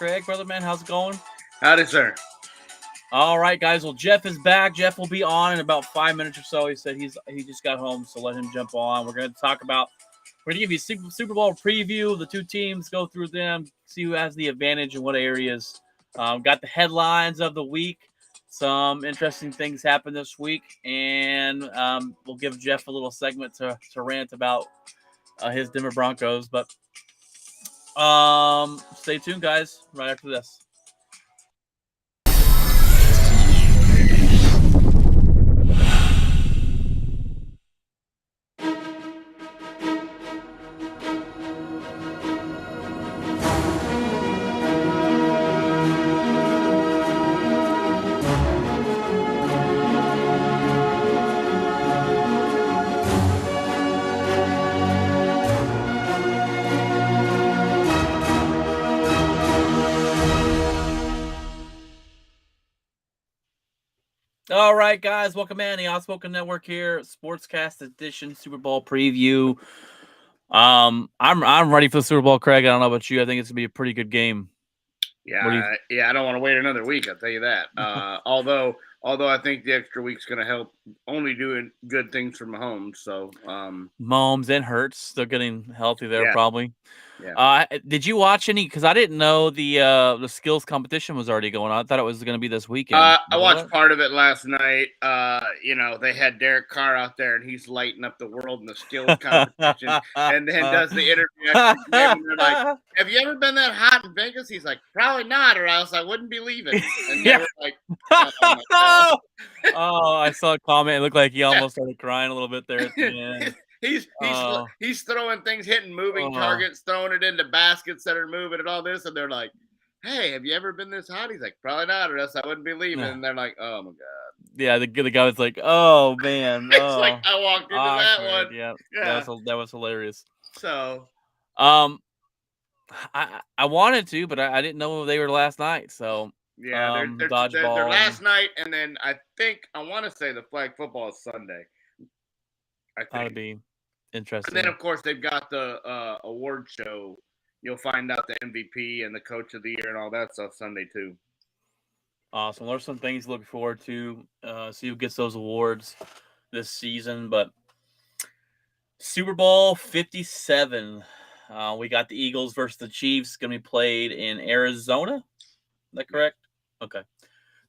Craig, brother man. How's it going? Howdy, sir. All right, guys. Well, Jeff is back. Jeff will be on in about 5 minutes or so. He said he just got home, so let him jump on. We're going to talk about. We're going to give you a Super Bowl preview of the two teams, go through them, see who has the advantage in what areas. Got the headlines of the week. Some interesting things happened this week, and we'll give Jeff a little segment to rant about his Denver Broncos. But stay tuned, guys. Right after this. All right, guys, welcome in the OutSpoken NetWork here, Sportscast Edition, Super Bowl preview. I'm ready for the Super Bowl, Craig. I don't know about you. I think it's gonna be a pretty good game. Yeah, I don't want to wait another week. I'll tell you that. Although I think the extra week's going to help only doing good things for Mahomes. So Mahomes and Hurts, they're getting healthy there probably. Yeah. Did you watch any? Because I didn't know the skills competition was already going on. I thought it was going to be this weekend. I watched part of it last night. They had Derek Carr out there, and he's lighting up the world in the skills competition, and then does the interview after the game, and they're like, "Have you ever been that hot in Vegas?" He's like, "Probably not, or else I wouldn't be leaving." And they were like, "Oh, I saw a comment. It looked like he almost started crying a little bit there at the end." He's throwing things, hitting moving targets, throwing it into baskets that are moving and all this, and they're like, "Hey, have you ever been this hot?" He's like, "Probably not, or else I wouldn't be leaving." And they're like, "Oh my god." Yeah, the guy was like, "Oh man." It's like I walked into that one. Yeah. That was hilarious. So, I wanted to, but I didn't know they were last night. So yeah, they're dodgeball. last night, and then I want to say the flag football is Sunday. I think that'd be interesting. And then, of course, they've got the award show. You'll find out the MVP and the coach of the year and all that stuff Sunday too. Awesome. There's some things to look forward to. See who gets those awards this season. But Super Bowl 57. We got the Eagles versus the Chiefs. Going to be played in Arizona. Is that correct? Okay.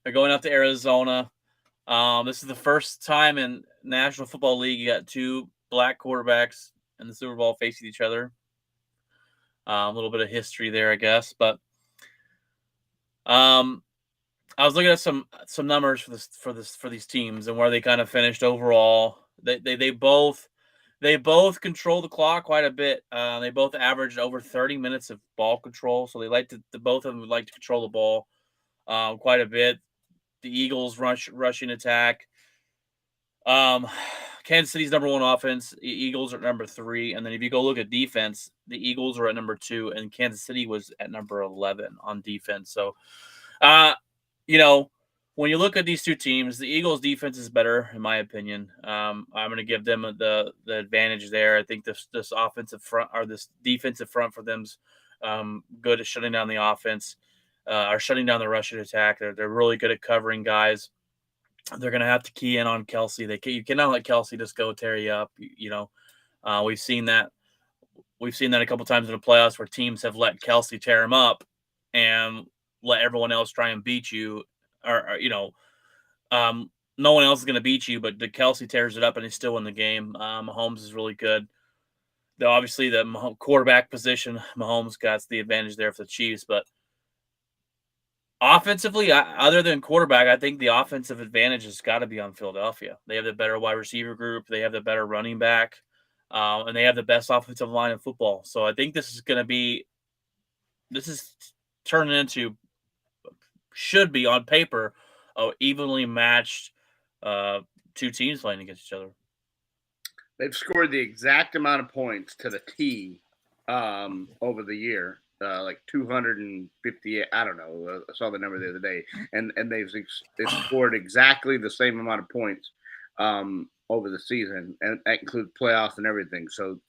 They're going out to Arizona. This is the first time in National Football League you got two black quarterbacks in the Super Bowl facing each other. A little bit of history there, I guess. But I was looking at some numbers for these teams and where they kind of finished overall. They both control the clock quite a bit. They both averaged over 30 minutes of ball control, so both of them would like to control the ball quite a bit. The Eagles rushing attack. Kansas City's number one offense. The Eagles are number 3, and then if you go look at defense, the Eagles are at number 2, and Kansas City was at number 11 on defense. So, when you look at these two teams, the Eagles' defense is better, in my opinion. I'm going to give them the advantage there. I think this offensive front or this defensive front for them's good at shutting down the offense, or shutting down the rushing attack. They're really good at covering guys. They're going to have to key in on Kelsey. You cannot let Kelsey just go tear you up. We've seen that. We've seen that a couple times in the playoffs where teams have let Kelsey tear him up and let everyone else try and beat you. No one else is going to beat you, but the Kelsey tears it up and he's still in the game. Mahomes is really good. Obviously, the quarterback position, Mahomes got the advantage there for the Chiefs, but offensively, other than quarterback, I think the offensive advantage has got to be on Philadelphia. They have the better wide receiver group. They have the better running back. And they have the best offensive line in football. So I think this is turning into, should be on paper, evenly matched two teams playing against each other. They've scored the exact amount of points to the T over the year. Like 258, I don't know. I saw the number the other day, and they've scored exactly the same amount of points over the season, and that includes playoffs and everything. So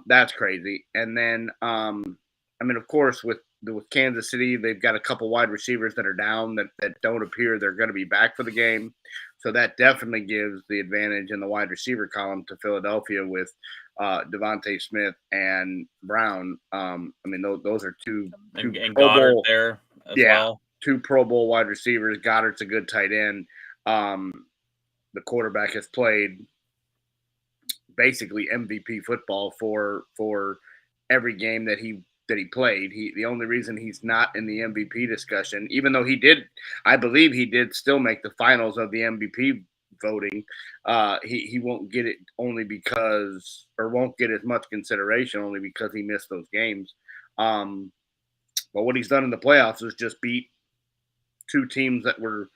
that's crazy. And then, of course, with with Kansas City, they've got a couple wide receivers that are down that don't appear they're going to be back for the game. So that definitely gives the advantage in the wide receiver column to Philadelphia with Devontae Smith and Brown. I mean, those are two and Pro Goddard Bowl, there as well. 2 Pro Bowl wide receivers. Goddard's a good tight end. The quarterback has played basically MVP football for every game that he played. The only reason he's not in the MVP discussion, even though I believe he did still make the finals of the MVP voting, he won't get it only because, or won't get as much consideration only because he missed those games. But what he's done in the playoffs is just beat 2 teams that were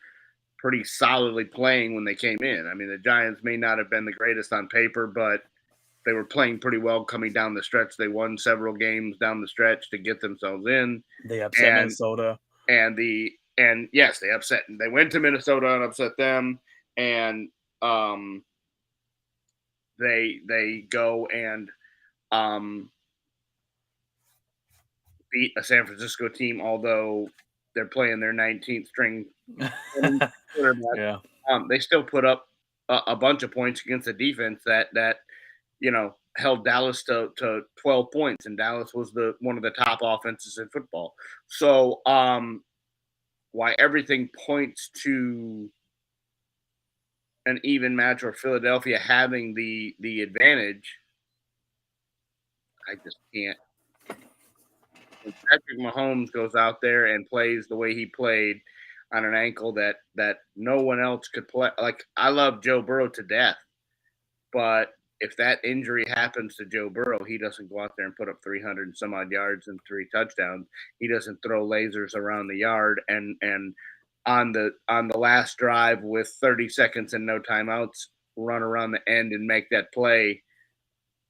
pretty solidly playing when they came in. I mean, the Giants may not have been the greatest on paper, but they were playing pretty well coming down the stretch. They won several games down the stretch to get themselves in. They upset Minnesota. And yes, they upset. They went to Minnesota and upset them. And they go and beat a San Francisco team, although they're playing their 19th string quarterback. Yeah. They still put up a bunch of points against a defense that held Dallas to 12 points, and Dallas was one of the top offenses in football. So why everything points to an even match or Philadelphia having the advantage, I just can't. When Patrick Mahomes goes out there and plays the way he played on an ankle that no one else could play. Like, I love Joe Burrow to death, but if that injury happens to Joe Burrow, he doesn't go out there and put up 300 and some odd yards and 3 touchdowns. He doesn't throw lasers around the yard and on the last drive with 30 seconds and no timeouts, run around the end and make that play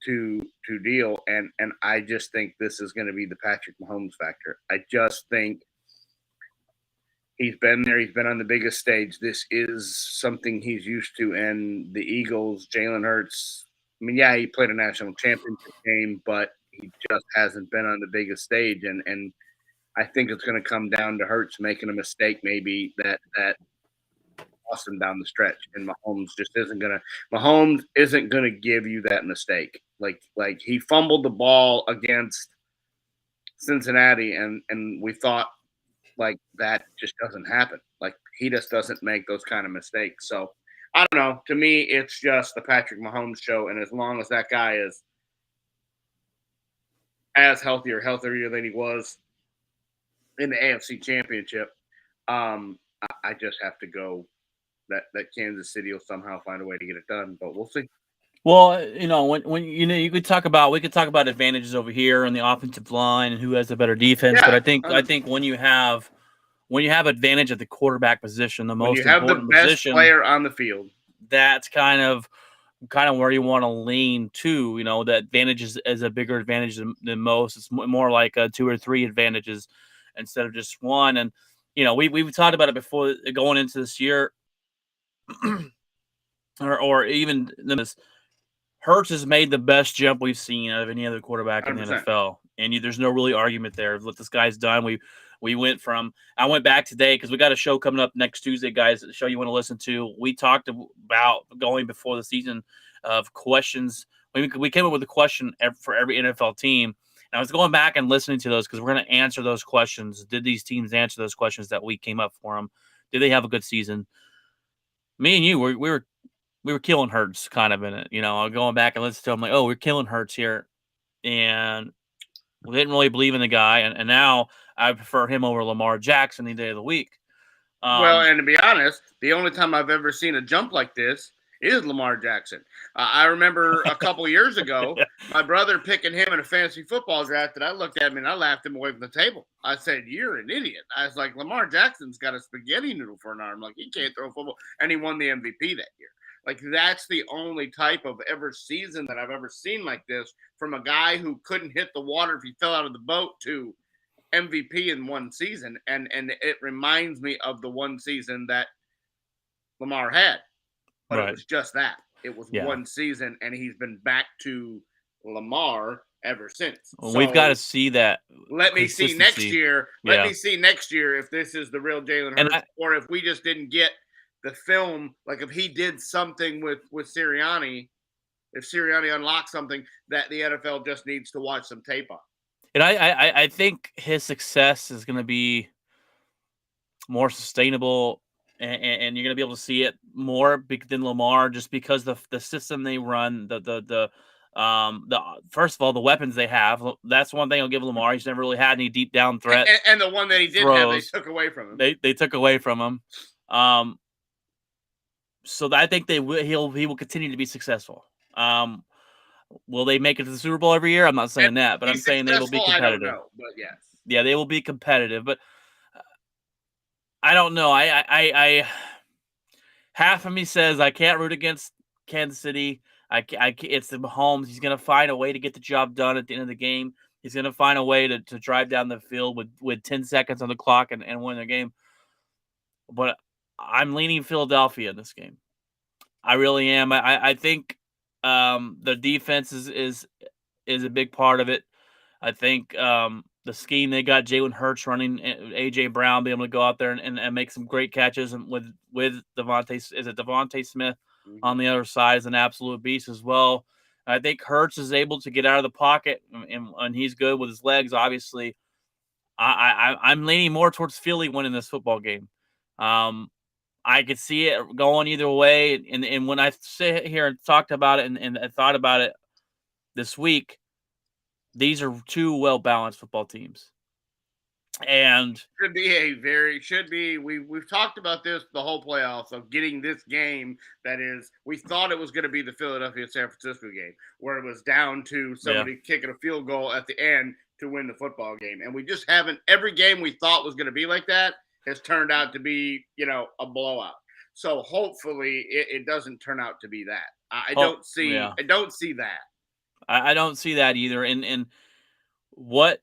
to deal. And I just think this is going to be the Patrick Mahomes factor. I just think he's been there. He's been on the biggest stage. This is something he's used to. And the Eagles, Jalen Hurts, I mean, yeah, he played a national championship game, but he just hasn't been on the biggest stage. And I think it's going to come down to Hurts making a mistake maybe that lost him down the stretch. And Mahomes just isn't going to give you that mistake. Like he fumbled the ball against Cincinnati, and we thought, like, that just doesn't happen. Like, he just doesn't make those kind of mistakes. So I don't know. To me, it's just the Patrick Mahomes show. And as long as that guy is as healthy or healthier than he was in the AFC Championship, I just have to go that Kansas City will somehow find a way to get it done. But we'll see. Well, when we could talk about advantages over here on the offensive line and who has the better defense. Yeah, but I think when you have advantage at the quarterback position, the most important position, the best player on the field, that's kind of where you want to lean to. The advantage is a bigger advantage than most. It's more like 2 or 3 advantages instead of just one. And we've talked about it before going into this year, or even this. Hurts has made the best jump we've seen out of any other quarterback 100%. In the NFL, and there's no really argument there of what this guy's done. We went from, I went back today because we got a show coming up next Tuesday, guys. The show you want to listen to. We talked about going before the season of questions. We came up with a question for every NFL team. And I was going back and listening to those because we're going to answer those questions. Did these teams answer those questions that we came up for them? Did they have a good season? Me and you, we were killing Hurts kind of in it. Going back and listening to them, like, oh, we're killing Hurts here. And we didn't really believe in the guy. And now I prefer him over Lamar Jackson any day of the week. Well, and to be honest, the only time I've ever seen a jump like this is Lamar Jackson. I remember a couple of years ago, my brother picking him in a fantasy football draft, and I looked at him and I laughed him away from the table. I said, "You're an idiot." I was like, Lamar Jackson's got a spaghetti noodle for an arm. Like, he can't throw football. And he won the MVP that year. Like, that's the only type of ever season that I've ever seen like this, from a guy who couldn't hit the water if he fell out of the boat to MVP in one season. And it reminds me of the one season that Lamar had. But It was just that. It was one season, and he's been back to Lamar ever since. Well, so we've got to see that. let me see next year. Let me see next year if this is the real Jalen Hurts, or if we just didn't get the film. Like if he did something with Sirianni, if Sirianni unlocks something that the NFL just needs to watch some tape on. And I think his success is going to be more sustainable, and you're going to be able to see it more than Lamar, just because the system they run, the first of all, the weapons they have. That's one thing I'll give Lamar. He's never really had any deep down threat. And the one that he did have, they took away from him. They took away from him. So I think he will continue to be competitive. Will they make it to the Super Bowl every year? I'm not saying that, but I'm saying they will be competitive. I don't know, but yes. Yeah, they will be competitive, but I don't know. I half of me says I can't root against Kansas City. It's the Mahomes. He's going to find a way to get the job done at the end of the game. He's going to find a way to drive down the field with 10 seconds on the clock and win the game. But I'm leaning Philadelphia in this game. I really am. I think the defense is a big part of it. I think the scheme they got Jalen Hurts running, AJ Brown being able to go out there and make some great catches, and with Devontae Smith on the other side is an absolute beast as well. I think Hurts is able to get out of the pocket, and he's good with his legs. Obviously, I'm leaning more towards Philly winning this football game. I could see it going either way, and when I sit here and talked about it and I thought about it this week, these are two well-balanced football teams. And we've talked about this the whole playoffs of getting this game that is, we thought it was going to be the Philadelphia-San Francisco game where it was down to somebody kicking a field goal at the end to win the football game. And we just haven't, every game we thought was going to be like that has turned out to be, a blowout. So hopefully it doesn't turn out to be that. I don't see that. I don't see that either. And what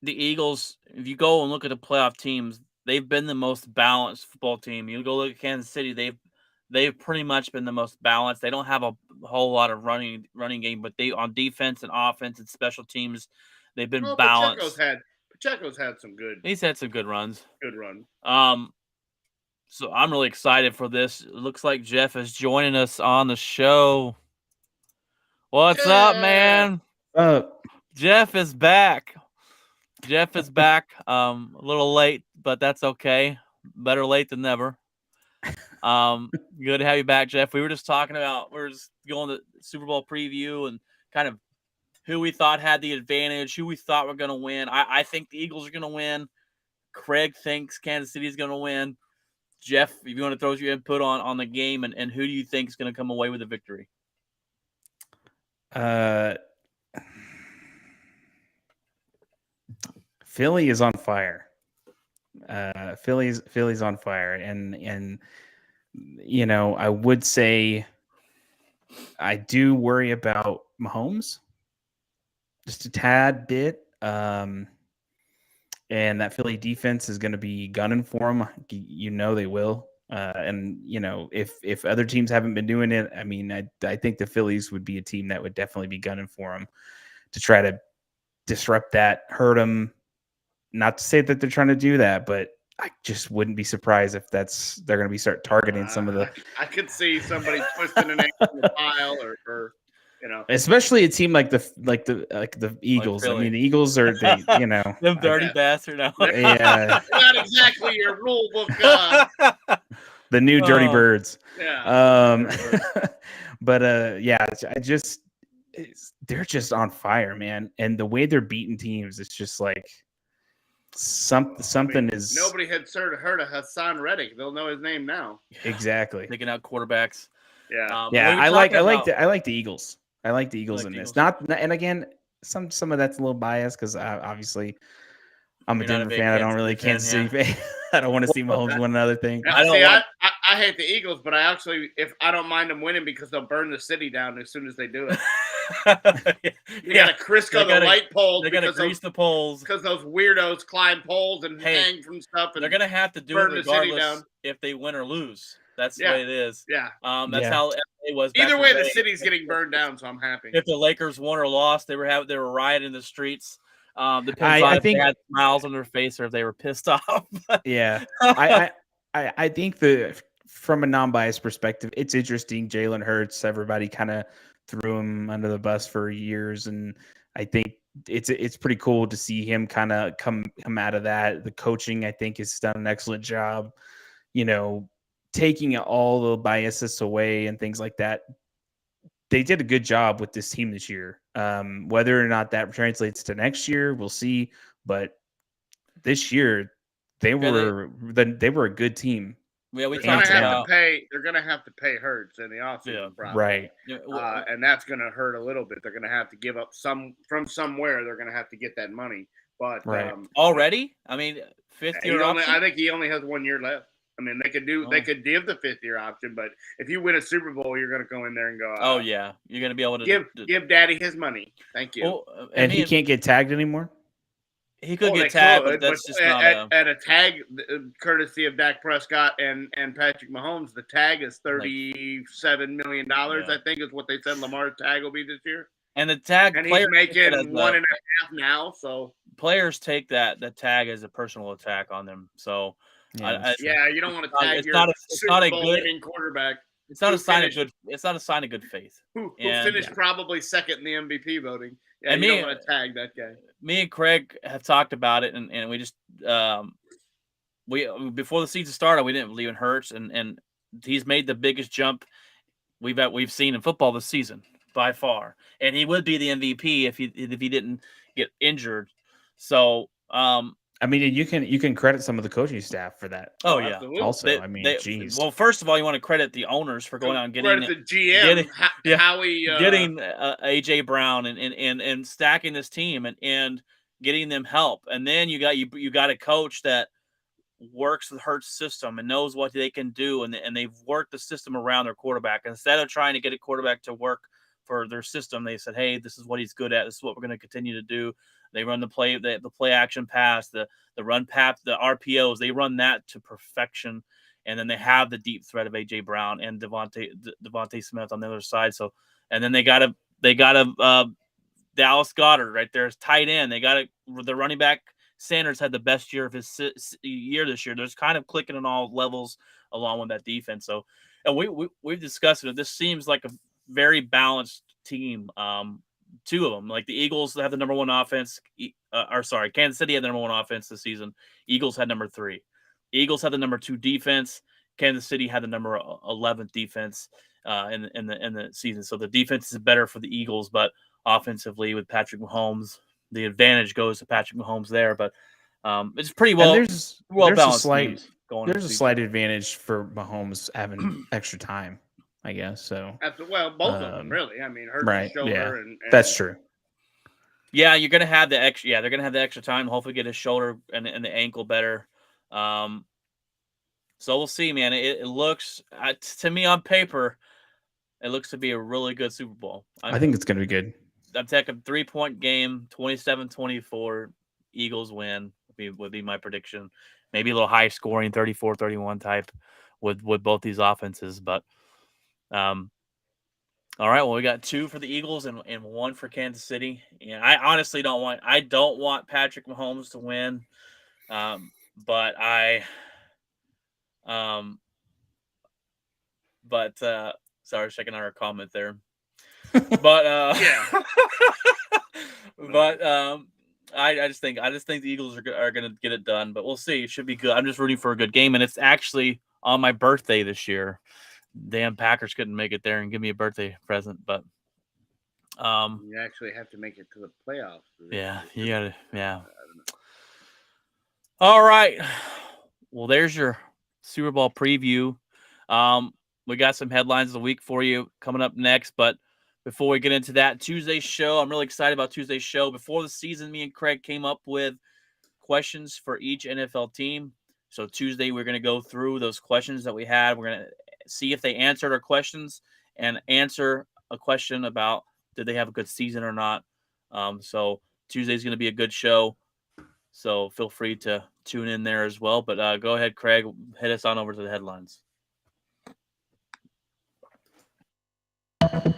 the Eagles, if you go and look at the playoff teams, they've been the most balanced football team. You go look at Kansas City, they've pretty much been the most balanced. They don't have a whole lot of running game, but they on defense and offense and special teams, they've been balanced. Pacheco's had some good. He's had some good runs. Good run. So I'm really excited for this. It looks like Jeff is joining us on the show. What's up, man? Jeff is back. A little late, but that's okay. Better late than never. Good to have you back, Jeff. We were just talking about, we were just going to Super Bowl preview and kind of who we thought had the advantage, who we thought were going to win. I think the Eagles are going to win. Craig thinks Kansas City is going to win. Jeff, if you want to throw your input on the game and who do you think is going to come away with the victory? Philly is on fire. Philly's on fire, and I would say I do worry about Mahomes just a tad bit. And that Philly defense is going to be gunning for him. They will. And if other teams haven't been doing it, I mean, I think the Phillies would be a team that would definitely be gunning for him to try to disrupt that, hurt him. Not to say that they're trying to do that, but I just wouldn't be surprised if they're going to be start targeting some of the. I could see somebody twisting an ankle in the pile, or especially a team like the Eagles. I mean, the Eagles are them dirty bastards. Yeah, not exactly your rule book. The new dirty birds. Yeah. But they're just on fire, man. And the way they're beating teams, it's just like something is. Nobody had heard of Hassan Reddick. They'll know his name now. Exactly. Taking out quarterbacks. Yeah. I like the Eagles. I like the Eagles in this. And again, some of that's a little biased because obviously I'm a Denver fan. I don't really Kansas City fan. I don't want to see Mahomes win another thing. I hate the Eagles, but I don't mind them winning because they'll burn the city down as soon as they do it. You got to Crisco the light poles. They got to grease the poles because those weirdos climb poles and hang from stuff. And they're going to have to do it regardless if they win or lose. That's the way it is. Yeah. That's how LA was. Either back way, in the day. city's getting burned down, so I'm happy. If the Lakers won or lost, they were rioting in the streets. Depends on I if think, they had smiles on their face or if they were pissed off. yeah, I think from a non-biased perspective, it's interesting. Jalen Hurts, everybody kind of threw him under the bus for years, and I think it's pretty cool to see him kind of come out of that. The coaching, I think, has done an excellent job. Taking all the biases away and things like that. They did a good job with this team this year. Whether or not that translates to next year, we'll see. But this year, they were a good team. Yeah, we They're gonna talked have about. to pay. They're gonna have to pay Hurts in the offseason, Yeah. probably. Right. And that's gonna hurt a little bit. They're gonna have to give up some from somewhere. They're gonna have to get that money. But Right. Already, I mean, fifth year option. I think he only has 1 year left. I mean, they could give the 5th-year option, but if you win a Super Bowl, you're gonna go in there and go, oh yeah, you're gonna be able to give Daddy his money. Thank you. Well, And he can't get tagged anymore. He could get tagged, but that's just not at a tag courtesy of Dak Prescott and Patrick Mahomes. The tag is $37 million. Yeah. I think is what they said Lamar's tag will be this year. And the tag, and he's making 1.5 now. So players take that tag as a personal attack on them. So you don't want to tag it's your not a good quarterback. It's not a sign of good. It's not a sign of good faith. Who finished probably second in the MVP voting. Yeah, and you don't want to tag that guy. Me and Craig have talked about it, and we just we before the season started, we didn't believe in Hurts, and he's made the biggest jump we've seen in football this season by far, and he would be the MVP if he didn't get injured. So I mean, you can credit some of the coaching staff for that. Oh yeah. Absolutely. Also, geez. Well, first of all, you want to credit the owners for going out and getting the GM, getting AJ Brown and stacking this team and getting them help, and then you got a coach that works the Hurts system and knows what they can do, and they've worked the system around their quarterback. Instead of trying to get a quarterback to work for their system, they said, "Hey, this is what he's good at. This is what we're going to continue to do." They run the play action pass, the run pass, the RPOs. They run that to perfection, and then they have the deep threat of AJ Brown and Devontae Smith on the other side. So, and then they got a Dallas Goedert right there as tight end. They got the running back. Sanders had the best year of his year this year. There's kind of clicking on all levels along with that defense. So, and we've discussed it. This seems like a very balanced team. Two of them, like the Eagles have the number one offense. Kansas City had the number one offense this season. Eagles had number 3. Eagles had the number 2 defense. Kansas City had the number 11th defense in the season. So the defense is better for the Eagles, but offensively with Patrick Mahomes, the advantage goes to Patrick Mahomes there. But it's pretty well balanced. There's a slight advantage for Mahomes having extra time, I guess. So both of them really. I mean, hurt right, shoulder yeah, and that's true. Yeah, you're gonna have the extra. Yeah, they're gonna have the extra time. Hopefully, get his shoulder and the ankle better. So we'll see, man. It looks to me on paper, it looks to be a really good Super Bowl. I think it's gonna be good. I'm taking 3-point game, 27-24. Eagles win would be my prediction. Maybe a little high scoring, 34-31 type with both these offenses, but. All right. Well, we got 2 for the Eagles and 1 for Kansas City. And I honestly don't want Patrick Mahomes to win. But sorry, checking out our comment there. But yeah. But I just think the Eagles are going to get it done, but we'll see. It should be good. I'm just rooting for a good game, and it's actually on my birthday this year. Damn, Packers couldn't make it there and give me a birthday present, but you actually have to make it to the playoffs. Yeah, you gotta. Yeah. All right. Well, there's your Super Bowl preview. We got some headlines of the week for you coming up next, but before we get into that, Tuesday's show, I'm really excited about Tuesday's show. Before the season, me and Craig came up with questions for each NFL team. So Tuesday, we're going to go through those questions that we had. We're going to see if they answered our questions and answer a question about did they have a good season or not. So Tuesday's going to be a good show. So feel free to tune in there as well. But go ahead, Craig, head us on over to the headlines. All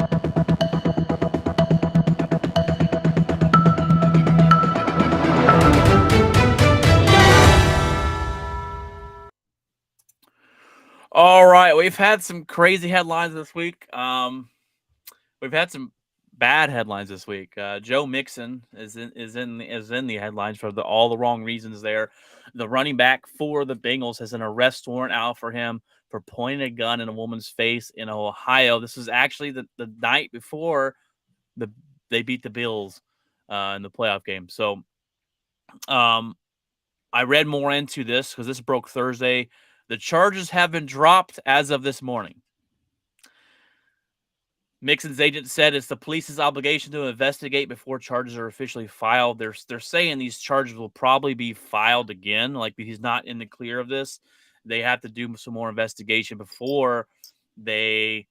right, we've had some crazy headlines this week. We've had some bad headlines this week. Joe Mixon is in the headlines for all the wrong reasons. There, the running back for the Bengals has an arrest warrant out for him for pointing a gun in a woman's face in Ohio. This was actually the night before they beat the Bills in the playoff game. So, I read more into this because this broke Thursday. The charges have been dropped as of this morning. Mixon's agent said it's the police's obligation to investigate before charges are officially filed. They're saying these charges will probably be filed again. Like, he's not in the clear of this. They have to do some more investigation before they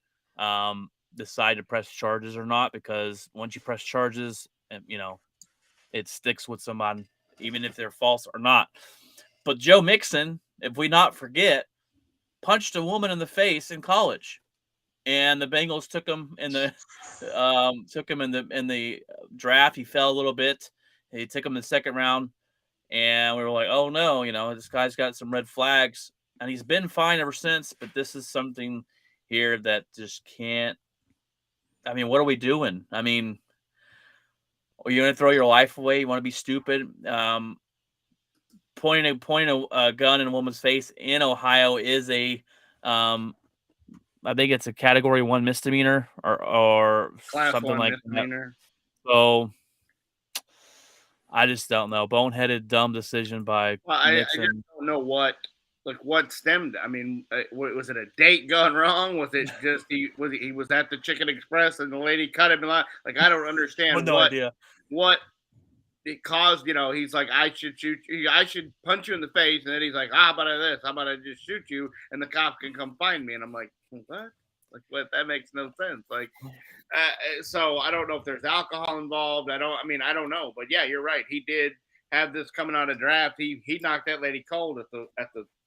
decide to press charges or not. Because once you press charges, it sticks with somebody, even if they're false or not. But Joe Mixon, if we not forget, punched a woman in the face in college. And the Bengals took him in the draft. He fell a little bit. He took him in the second round, and we were like, "Oh no, this guy's got some red flags." And he's been fine ever since. But this is something here that just can't. I mean, what are we doing? I mean, are you going to throw your life away? You want to be stupid? Pointing a gun in a woman's face in Ohio is a I think it's a Category 1 misdemeanor or Class something 1 like misdemeanor. that. So I just don't know. Boneheaded, dumb decision by Nixon. I just don't know what stemmed. I mean, was it a date gone wrong? Was it just he was at the Chicken Express and the lady cut him line? Like, I don't understand idea what it caused. He's like, I should shoot you. I should punch you in the face, and then he's like, how about this? How about I just shoot you, and the cop can come find me? And I'm like, what? Like, what? That makes no sense. Like, so I don't know if there's alcohol involved. I don't know. But yeah, you're right. He did have this coming out of draft. He knocked that lady cold at the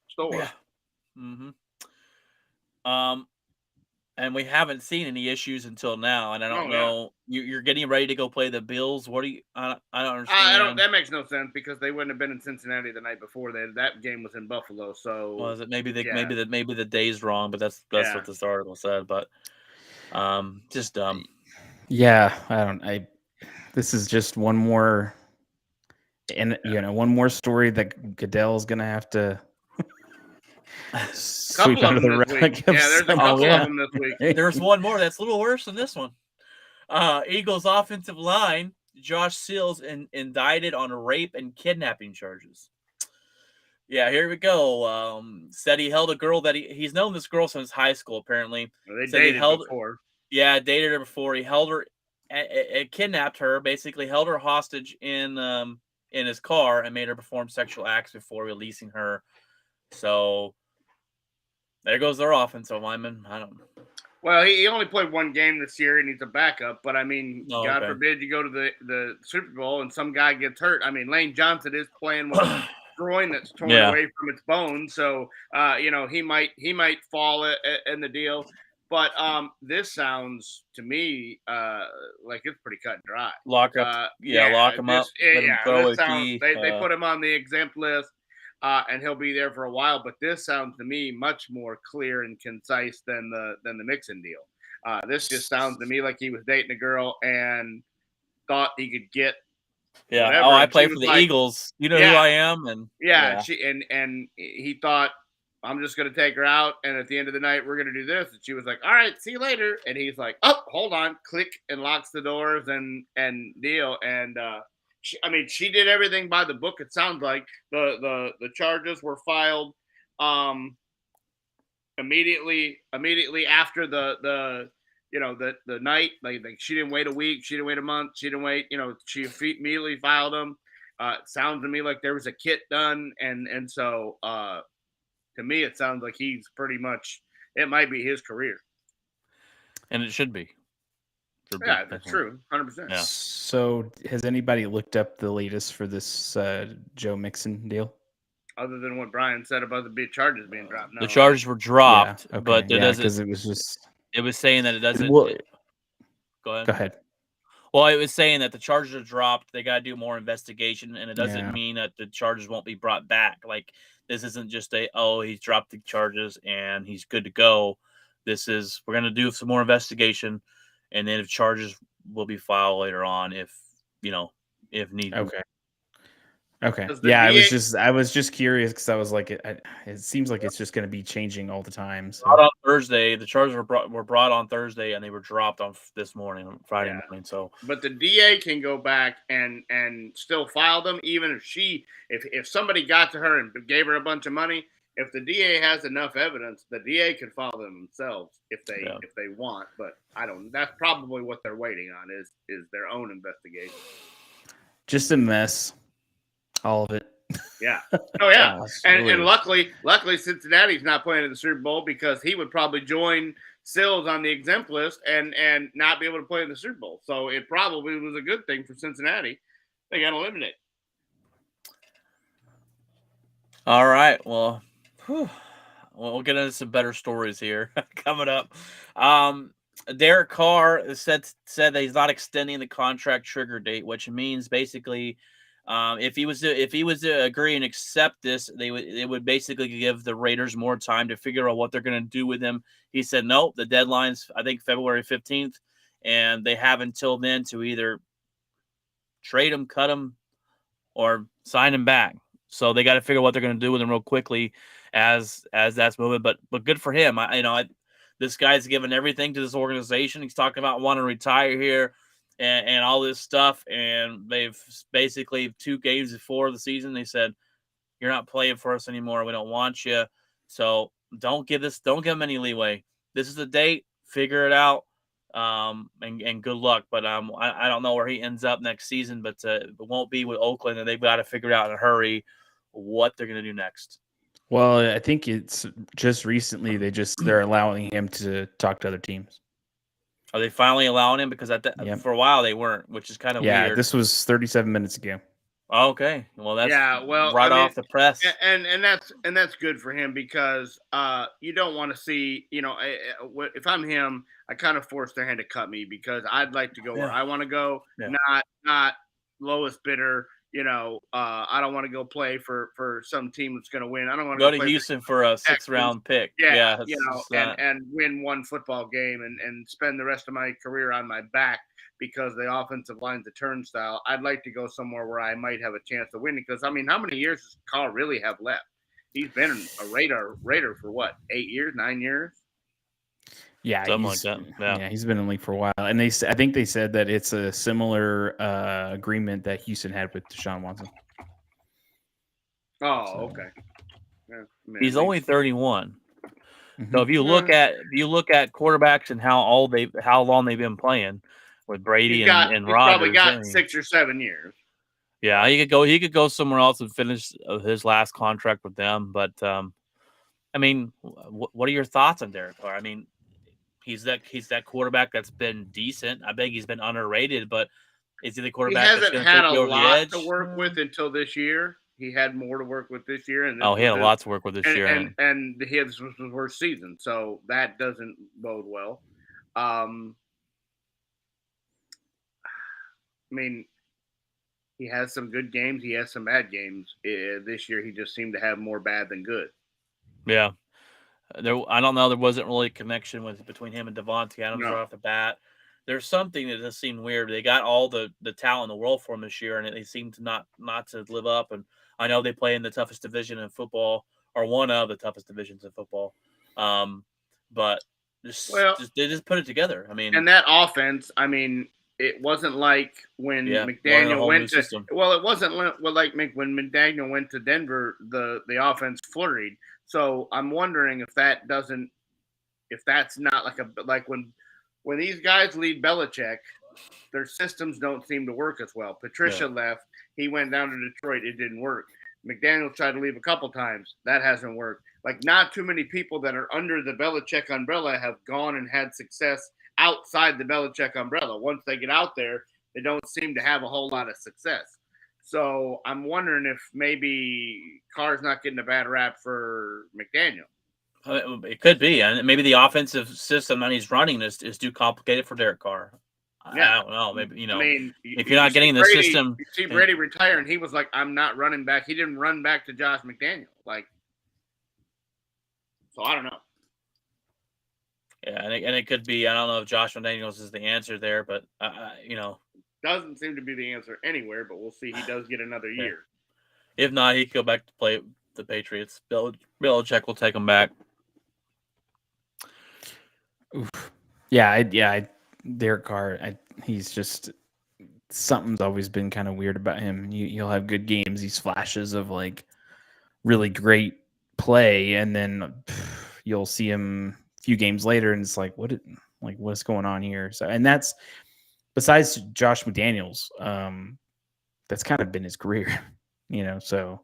store. Yeah. Mm-hmm. And we haven't seen any issues until now. And I don't know. Yeah. You're getting ready to go play the Bills. What do you? I don't understand. That makes no sense because they wouldn't have been in Cincinnati the night before. That game was in Buffalo. So was it maybe the day's wrong? But that's what this article said. But just dumb. Yeah, this is just one more, and one more story that Goodell's gonna have to sweep under the rug. Yeah, there's a couple of them this week. There's one more that's a little worse than this one. Eagles offensive line Josh Seals indicted on rape and kidnapping charges. Yeah, here we go. Said he held a girl that he's known this girl since high school. Apparently, they dated before. Yeah, dated her before. He held her, kidnapped her. Basically, held her hostage in his car and made her perform sexual acts before releasing her. So there goes their offensive lineman. I don't know. Well, he only played one game this year and he's a backup. But I mean, God forbid you go to the Super Bowl and some guy gets hurt. I mean, Lane Johnson is playing with a groin that's torn away from its bone, so he might fall in the deal. But this sounds to me like it's pretty cut and dry. Lock up, lock him up. They put him on the exempt list. And he'll be there for a while, but this sounds to me much more clear and concise than the Mixon deal. This just sounds to me like he was dating a girl and thought he could get. Yeah. Whatever. I play for the Eagles. You know who I am, and and he thought, I'm just gonna take her out, and at the end of the night we're gonna do this. And she was like, all right, see you later. And he's like, oh, hold on, click, and locks the doors and deal. And she did everything by the book. It sounds like the charges were filed immediately after the night. Like she didn't wait a week, she didn't wait a month, she didn't wait. She immediately filed them. It sounds to me like there was a kit done, and so to me it sounds like he's pretty much. It might be his career, and it should be. Yeah, that's true. 100%. Yeah. So has anybody looked up the latest for this Joe Mixon deal? Other than what Brian said about the charges being dropped. No. The charges were dropped, but because it was just. It was saying that it doesn't. Go ahead. Go ahead. Well, it was saying that the charges are dropped. They got to do more investigation, and it doesn't Yeah. mean that the charges won't be brought back. Like, this isn't just he's dropped the charges and he's good to go. This is, we're going to do some more investigation, and then if charges will be filed later on if need be. Okay. Okay. Does the Yeah, DA I was just curious because I was like, it seems like it's just going to be changing all the time. Brought So on Thursday. The charges were brought on Thursday, and they were dropped on this morning, Friday Yeah. morning. So, but the DA can go back and still file them, even if if somebody got to her and gave her a bunch of money. If the DA has enough evidence, the DA can file them themselves if they want. But I don't. That's probably what they're waiting on is their own investigation. just a mess, all of it. Yeah. Oh yeah. Gosh, and really. luckily Cincinnati's not playing in the Super Bowl because he would probably join Sills on the exempt list and not be able to play in the Super Bowl. So it probably was a good thing for Cincinnati. They got eliminated. all right. Well, we'll get into some better stories here coming up. Derek Carr said that he's not extending the contract trigger date, which means basically, if he was to agree and accept this, they would basically give the Raiders more time to figure out what they're going to do with him. He said, nope, the deadline's I think February 15th, and they have until then to either trade him, cut him, or sign him back. So they got to figure out what they're going to do with him real quickly as that's moving. But good for him. This guy's given everything to this organization. He's talking about wanting to retire here and all this stuff. And they've basically 2 games before the season, they said, you're not playing for us anymore. We don't want you. So don't give him any leeway. This is the date. Figure it out. And good luck. But I don't know where he ends up next season, but it won't be with Oakland, and they've got to figure it out in a hurry what they're going to do next. Well, I think it's just recently they're allowing him to talk to other teams. Are they finally allowing him? Because for a while they weren't, which is kind of weird. This was 37 minutes ago. Okay, well that's off the press, and that's good for him because you don't want to see if I'm him, I kind of force their hand to cut me because I'd like to go where I want to go, not lowest bidder. I don't want to go play for some team that's going to win. I don't want to go to Houston for a 6th round pick. And win one football game and spend the rest of my career on my back because the offensive line's a turnstile. I'd like to go somewhere where I might have a chance to win because, how many years does Carl really have left? He's been a Raider for what, 8 years, 9 years? Yeah, something like that. Yeah, he's been in the league for a while, and I think they said that it's a similar agreement that Houston had with Deshaun Watson. Oh, okay. Yeah, he's only 31. Mm-hmm. So if you look at quarterbacks and how long they've been playing with Brady and Rodgers, probably got 6 or 7 years. Yeah, he could go somewhere else and finish his last contract with them. But what are your thoughts on Derek Carr? He's that quarterback that's been decent. I think he's been underrated, but is he the quarterback that's going to take you over the edge? He hasn't had a lot to work with until this year. He had more to work with this year, and he had a lot to work with this year, and his was his worst season, so that doesn't bode well. He has some good games. He has some bad games. This year, he just seemed to have more bad than good. Yeah. I don't know. There wasn't really a connection between him and Devontae Adams right off the bat. There's something that just seemed weird. They got all the talent in the world for him this year, and they seem to not to live up. And I know they play in the toughest division in football, or one of the toughest divisions in football. But they just put it together. And that offense, it wasn't like when McDaniel went to system. Well, it wasn't like when McDaniel went to Denver, the offense flurried. So I'm wondering if that's not like when these guys lead Belichick, their systems don't seem to work as well. Patricia left. He went down to Detroit. It didn't work. McDaniel tried to leave a couple times. That hasn't worked. Like, not too many people that are under the Belichick umbrella have gone and had success outside the Belichick umbrella. Once they get out there, they don't seem to have a whole lot of success. So I'm wondering if maybe Carr's not getting a bad rap for McDaniel. It could be, and maybe the offensive system that he's running is too complicated for Derek Carr. Yeah. I don't know. Maybe I mean, if you're not getting in the Brady, system, you see Brady retire, and he was like, "I'm not running back." He didn't run back to Josh McDaniel, so I don't know. yeah, and it could be. I don't know if Josh McDaniels is the answer there, but Doesn't seem to be the answer anywhere, but we'll see. He does get another year. If not, he could go back to play the Patriots. Belichick will take him back. Oof. Yeah, Derek Carr. He's just something's always been kind of weird about him. He'll have good games, these flashes of like really great play, and then you'll see him a few games later, and it's like, what's going on here? So, and that's besides Josh McDaniels, that's kind of been his career, So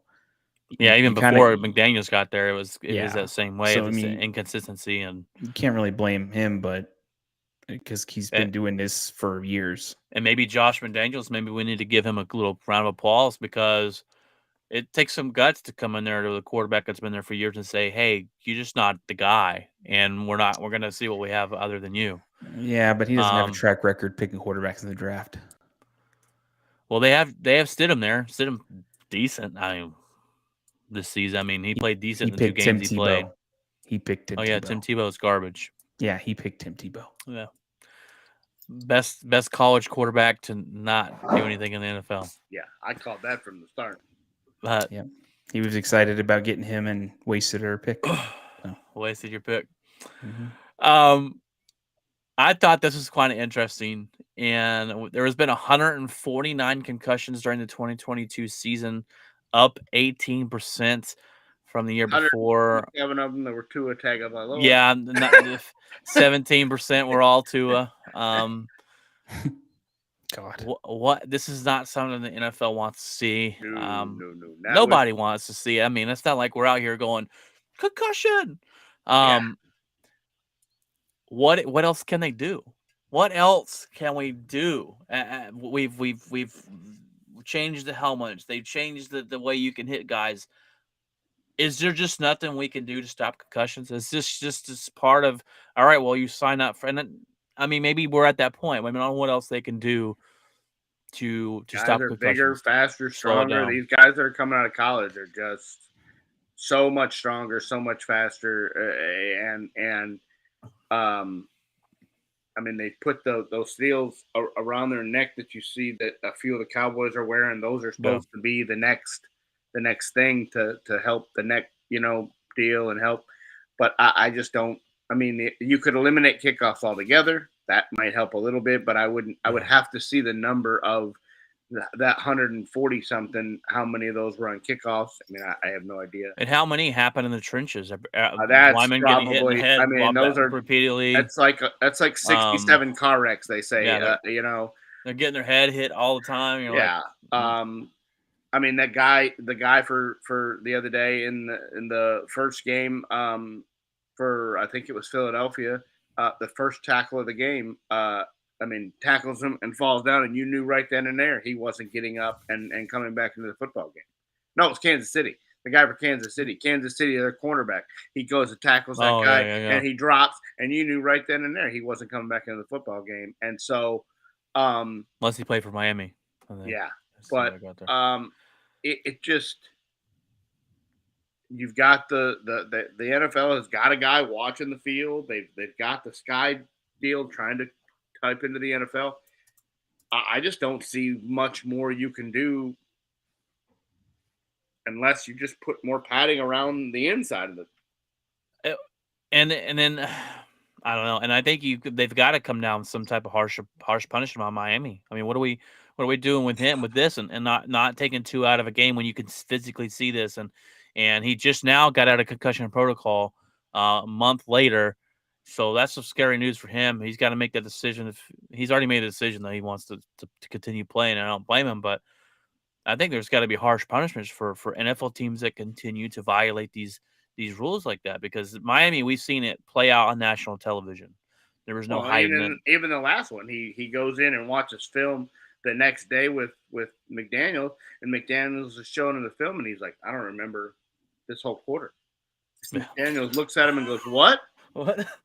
yeah, even before kinda, McDaniels got there, it was that same way. So, It's inconsistency, and you can't really blame him, but because he's been doing this for years. And maybe Josh McDaniels, maybe we need to give him a little round of applause because it takes some guts to come in there to the quarterback that's been there for years and say, "Hey, you're just not the guy, and we're going to see what we have other than you." Yeah, but he doesn't have a track record picking quarterbacks in the draft. Well, they have Stidham there. Stidham decent. This season, he played decent in the 2 games he played. He picked Tim Tebow. Oh yeah, Tim Tebow's garbage. Yeah, he picked Tim Tebow. Yeah. Best college quarterback to not do anything in the NFL. Yeah, I called that from the start. But yeah, he was excited about getting him and wasted our pick. Wasted your pick. Mm-hmm. I thought this was quite interesting, and there has been 149 concussions during the 2022 season, up 18% from the year before. 7 of them, there were Tua Tagovailoa. Yeah, 17% were all Tua. God, what? This is not something the NFL wants to see. No. Nobody wants to see. It's not like we're out here going concussion. What else can they do? What else can we do? We've changed the helmets. They've changed the way you can hit guys. Is there just nothing we can do to stop concussions? Is this just part of, all right, well, you sign up for, and maybe we're at that point. I don't know what else they can do to stop concussions. Bigger, faster, stronger. These guys that are coming out of college are just so much stronger, so much faster, and they put those seals around their neck that you see that a few of the Cowboys are wearing. Those are supposed to be the next thing to help the neck, deal and help. But I just don't. You could eliminate kickoffs altogether. That might help a little bit, but I wouldn't. I would have to see the number of that 140 something. How many of those were on kickoffs? I have no idea. And how many happen in the trenches? That's probably. Those are repeatedly. That's like 67 car wrecks. They say. They're getting their head hit all the time. That guy, the guy for the other day in the first game, for I think it was Philadelphia, the first tackle of the game, tackles him and falls down, and you knew right then and there he wasn't getting up and coming back into the football game. No, it was Kansas City. The guy for Kansas City, their cornerback, he goes and tackles that guy, and he drops, and you knew right then and there he wasn't coming back into the football game. And so, unless he played for Miami, but it just, you've got the NFL has got a guy watching the field. They've got the Sky deal trying to type into the NFL. I just don't see much more you can do unless you just put more padding around the inside of it. And then I don't know. And I think they've got to come down with some type of harsh punishment on Miami. What are we doing with him with this and not taking 2 out of a game when you can physically see this? And he just now got out of concussion protocol a month later. So that's some scary news for him. He's got to make that decision. If he's already made a decision that he wants to continue playing, and I don't blame him, but I think there's got to be harsh punishments for NFL teams that continue to violate these rules like that, because Miami, we've seen it play out on national television. There was no hiding. Even the last one, he goes in and watches film the next day with McDaniels, and McDaniels is showing him the film, and he's like, I don't remember this whole quarter. McDaniels looks at him and goes, what?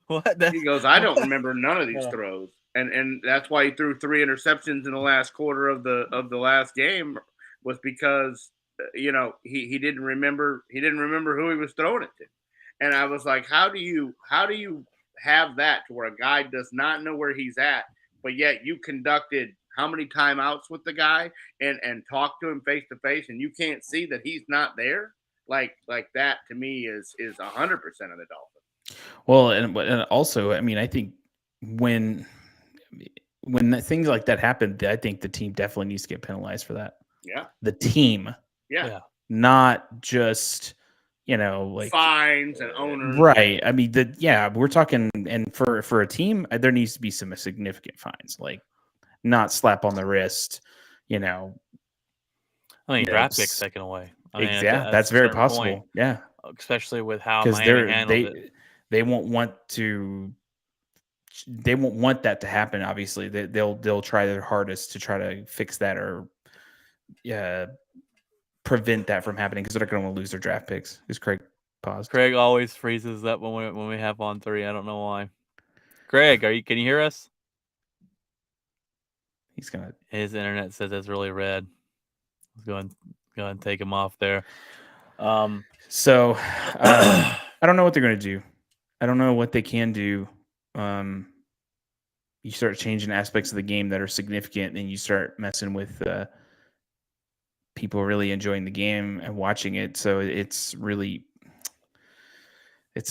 What? He goes, I don't remember none of these throws. and that's why he threw 3 interceptions in the last quarter of the last game, was because he didn't remember who he was throwing it to. And I was like, how do you have that to where a guy does not know where he's at, but yet you conducted how many timeouts with the guy and talked to him face to face, and you can't see that he's not there? Like that to me is 100% of the Dolphins. Well, and also, I mean, I think when things like that happen, I think the team definitely needs to get penalized for that. Yeah. The team, Yeah. not just like fines and owners. Right. I mean, we're talking, and for a team, there needs to be some significant fines, like not slap on the wrist. I mean, draft picks taken away. I mean, that's very possible. Point, yeah, especially with how Miami handled it. They won't want that to happen. Obviously, they'll try their hardest to try to fix that or prevent that from happening, because they're going to want to lose their draft picks. Is Craig paused? Craig always freezes up when we have on 3. I don't know why. Craig, can you hear us? His internet says it's really red. Let's go and take him off there. So I don't know what they're going to do. I don't know what they can do. You start changing aspects of the game that are significant, and you start messing with people really enjoying the game and watching it. So it's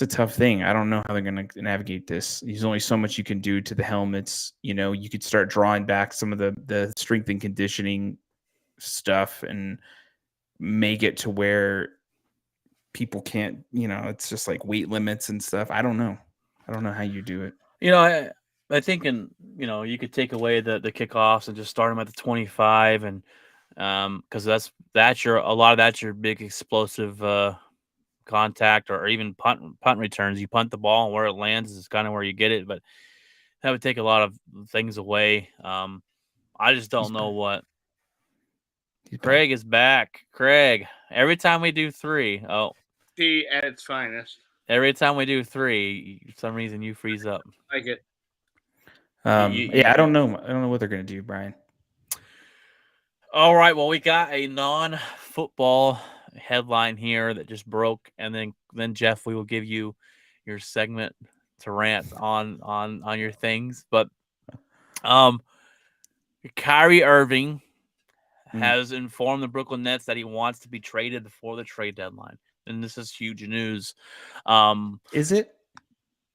a tough thing. I don't know how they're going to navigate this. There's only so much you can do to the helmets. You could start drawing back some of the strength and conditioning stuff and make it to where people can't, it's just like weight limits and stuff. I don't know how you do it. I think, you could take away the kickoffs and just start them at the 25, and because that's your big explosive contact, or even punt returns. You punt the ball, and where it lands is kind of where you get it. But that would take a lot of things away. I just don't know what. Craig is back. Craig, every time we do 3, see at its finest. Every time we do 3, for some reason you freeze up. Like it. I don't know. I don't know what they're going to do, Brian. All right. Well, we got a non-football headline here that just broke, and then Jeff, we will give you your segment to rant on your things. But Kyrie Irving has informed the Brooklyn Nets that he wants to be traded before the trade deadline, and this is huge news. Is it?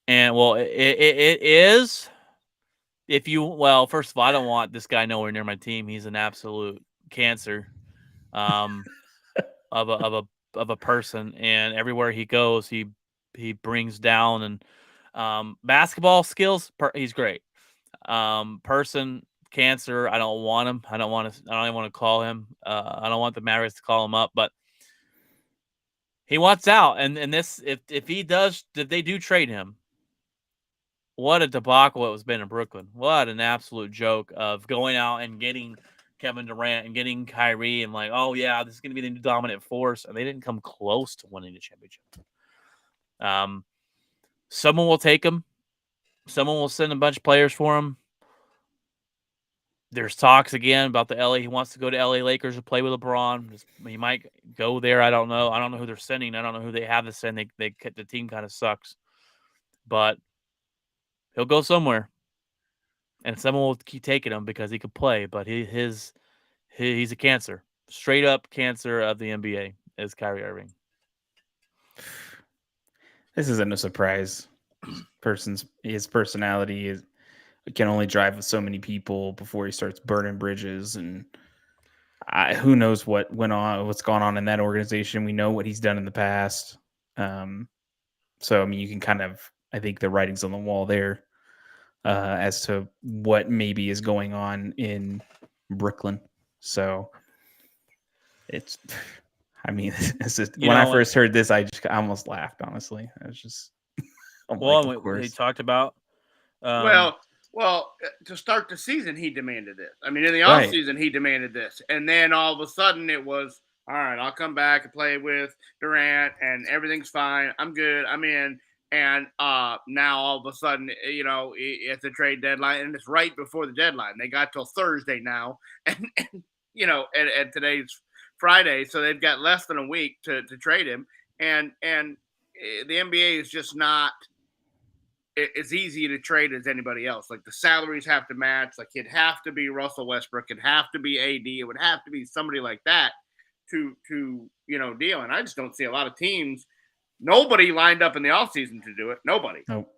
And well, it is. First of all, I don't want this guy nowhere near my team. He's an absolute cancer of a person, and everywhere he goes, he brings down. And basketball skills, he's great. Person, cancer, I don't want him. I don't even want to call him. I don't want the Mavericks to call him up, but he wants out. And this, if they do trade him, what a debacle it was been in Brooklyn. What an absolute joke of going out and getting Kevin Durant and getting Kyrie and like, oh yeah, this is going to be the new dominant force. And they didn't come close to winning the championship. Someone will take him. Someone will send a bunch of players for him. There's talks again about the LA. He wants to go to LA Lakers to play with LeBron. He might go there. I don't know. I don't know who they're sending. I don't know who they have to send. The team kind of sucks, but he'll go somewhere, and someone will keep taking him because he could play. But he's a cancer, straight up cancer of the NBA is Kyrie Irving. This isn't a surprise. His personality can only drive so many people before he starts burning bridges, and who knows what's gone on in that organization. We know what he's done in the past. So I mean, you can kind of, I think the writing's on the wall there as to what maybe is going on in Brooklyn. So it's, I mean, when I first heard this, I almost laughed. Honestly, I was just, we talked about. Well, to start the season, he demanded this. I mean, in the offseason, he demanded this. And then all of a sudden it was, all right, I'll come back and play with Durant and everything's fine. I'm good. I'm in. And now all of a sudden, it's a trade deadline, and it's right before the deadline. They got till Thursday now, and and today's Friday, so they've got less than a week to trade him. And the NBA is just not as easy to trade as anybody else. Like the salaries have to match. Like it'd have to be Russell Westbrook. It'd have to be AD. It would have to be somebody like that to deal. And I just don't see a lot of teams. Nobody lined up in the offseason to do it. Nobody. Nope.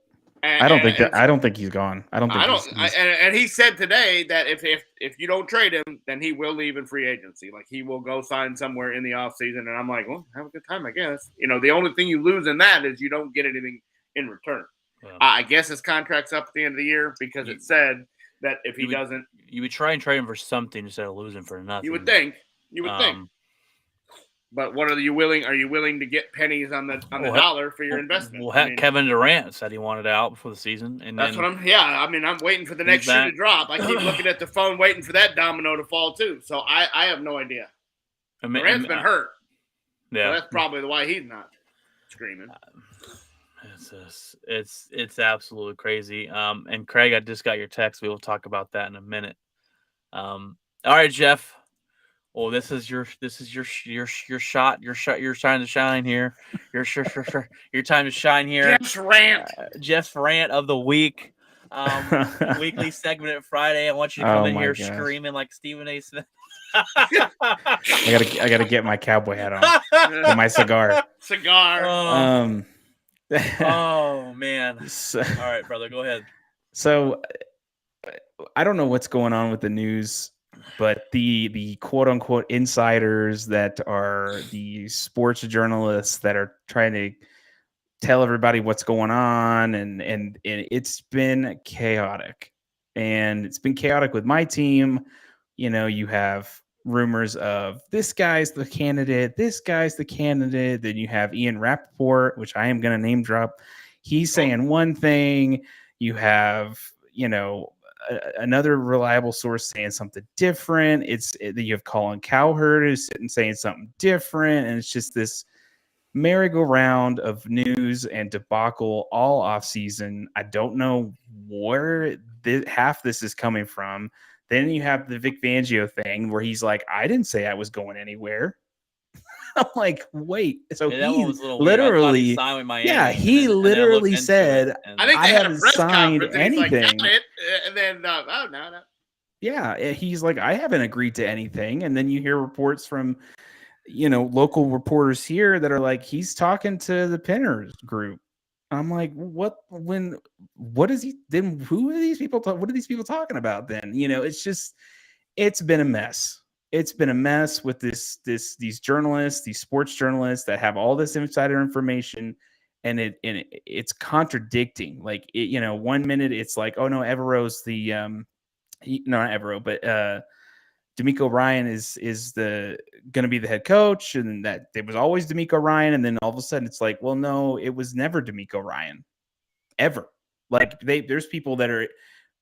I don't think he's gone. And he said today that if you don't trade him, then he will leave in free agency. Like he will go sign somewhere in the offseason. And I'm like, well, have a good time, I guess. The only thing you lose in that is you don't get anything in return. Yeah. I guess his contract's up at the end of the year because it said that if he doesn't, you would try and trade him for something instead of losing for nothing. You would think. But what are you willing? Are you willing to get pennies on the dollar for your investment? Well, Kevin Durant said he wanted out before the season, and that's what I'm. Yeah, I mean, I'm waiting for the next shoe to drop. I keep looking at the phone, waiting for that domino to fall too. So I have no idea. Durant's been hurt. Yeah, so that's probably why he's not screaming. It's absolutely crazy. And Craig, I just got your text. We will talk about that in a minute. All right, Jeff. Well, this is your shot. Your time to shine here. Your time to shine here. Jeff's rant of the week. Weekly segment at Friday. I want you to come in here screaming like Stephen A. Smith. I gotta get my cowboy hat on and my cigar. Oh man. All right, brother, go ahead. So I don't know what's going on with the news, but the quote unquote insiders that are the sports journalists that are trying to tell everybody what's going on, and it's been chaotic. And it's been chaotic with my team. You have rumors of this guy's the candidate, then you have Ian Rappaport, which I am going to name drop. He's saying one thing. You have, another reliable source saying something different. You have Colin Cowherd who's sitting saying something different. And it's just this merry-go-round of news and debacle all off season. I don't know where half this is coming from. Then you have the Vic Fangio thing where he's like, I didn't say I was going anywhere. I'm like, wait. So he literally, he literally said, I haven't signed anything. And then, no. Yeah, he's like, I haven't agreed to anything. And then you hear reports from, local reporters here that are like, he's talking to the Pinners group. I'm like, what is he then? Who are these people? What are these people talking about then? It's been a mess. It's been a mess with these journalists, these sports journalists that have all this insider information, and it's contradicting. Like, 1 minute it's like, oh no, Evero's not Evero, but D'Amico Ryan is going to be the head coach, and that it was always D'Amico Ryan, and then all of a sudden it's like, well, no, it was never D'Amico Ryan, ever. Like there's people that are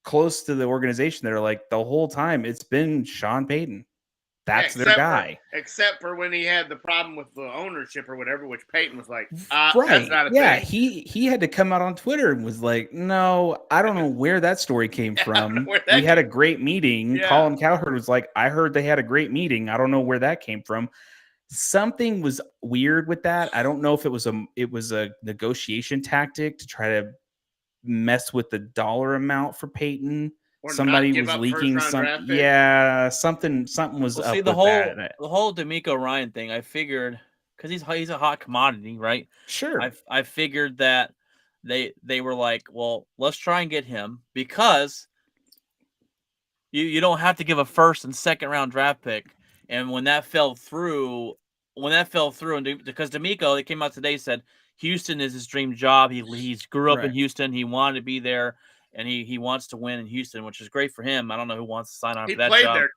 close to the organization that are like the whole time it's been Sean Payton. That's their guy. Except for when he had the problem with the ownership or whatever, which Payton was like, right. That's not a thing. He had to come out on Twitter and was like, no, I don't know where that story came from. We had a great meeting. Yeah. Colin Cowherd was like, I heard they had a great meeting. I don't know where that came from. Something was weird with that. I don't know if it was a negotiation tactic to try to mess with the dollar amount for Peyton. Somebody was leaking something. Yeah, something was up with that. The whole D'Amico Ryan thing, I figured, because he's a hot commodity, right? Sure. I figured that they were like, well, let's try and get him because you don't have to give a first and second round draft pick. And when that fell through, and because D'Amico, they came out today, said Houston is his dream job. He grew up in Houston. He wanted to be there. And he wants to win in Houston, which is great for him. I don't know who wants to sign on for that job. There.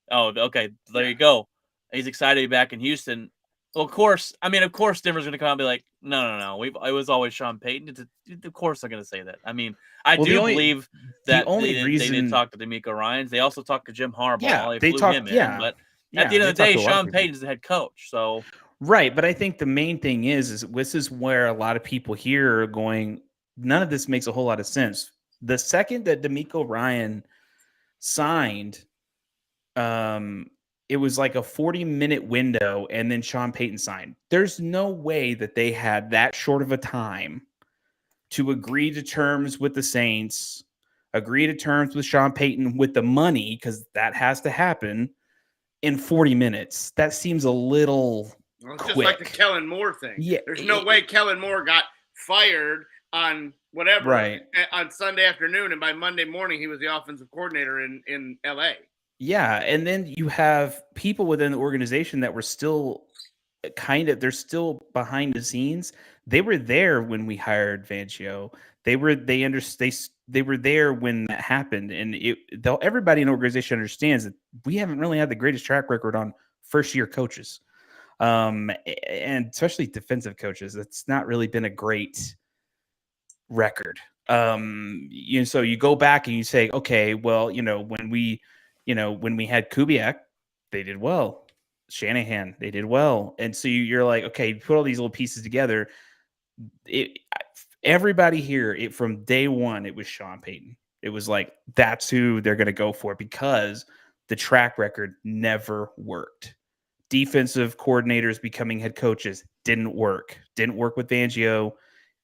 Oh, okay. There you go. He's excited to be back in Houston. Well, of course, Denver's going to come out and be like, no. It was always Sean Payton. Of course they're going to say that. I mean, I believe that they didn't talk to D'Amico Ryans. They also talked to Jim Harbaugh. Yeah, they flew him in. But at the end of the day, Sean Payton's the head coach. So Right, but I think the main thing is this is where a lot of people here are going, none of this makes a whole lot of sense. The second that D'Amico Ryan signed, it was like a 40-minute window, and then Sean Payton signed. There's no way that they had that short of a time to agree to terms with the Saints, agree to terms with Sean Payton with the money, because that has to happen in 40 minutes. That seems a little Well, it's quick. just like the Kellen Moore thing. Yeah, There's no way Kellen Moore got fired on whatever right on Sunday afternoon, and by Monday morning he was the offensive coordinator in LA. Yeah, and then you have people within the organization that were still they're still behind the scenes. They were there when we hired Fangio. They were there when that happened, and everybody in the organization understands that we haven't really had the greatest track record on first year coaches, and especially defensive coaches. It's not really been a great record. So you go back and you say, okay, well, when we had Kubiak, they did well. Shanahan, they did well. And so you're like, okay, you put all these little pieces together. Everybody here, from day one, it was Sean Payton. It was like, that's who they're going to go for, because the track record never worked. Defensive coordinators becoming head coaches didn't work with Fangio.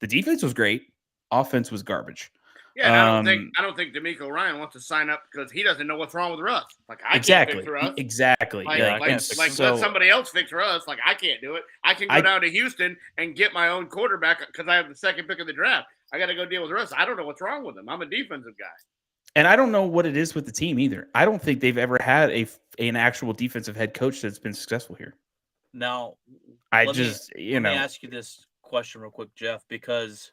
The defense was great. Offense was garbage. Yeah, and I don't think D'Amico Ryan wants to sign up because he doesn't know what's wrong with Russ. Like, I can't fix Russ. Exactly. Let somebody else fix Russ. Like, I can't do it. I can go down to Houston and get my own quarterback because I have the second pick of the draft. I got to go deal with Russ. I don't know what's wrong with him. I'm a defensive guy. And I don't know what it is with the team either. I don't think they've ever had an actual defensive head coach that's been successful here. Now, let me ask you this question real quick, Jeff, because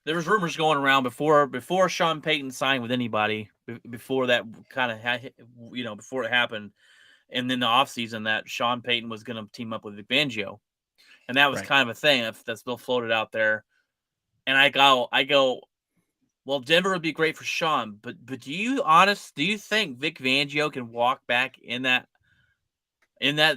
there was rumors going around before Sean Payton signed with anybody, before that kind of before it happened, and then the offseason that Sean Payton was going to team up with Vic Fangio, and that was kind of a thing that's still floated out there. And I go, well, Denver would be great for Sean, but do you think Vic Fangio can walk back in that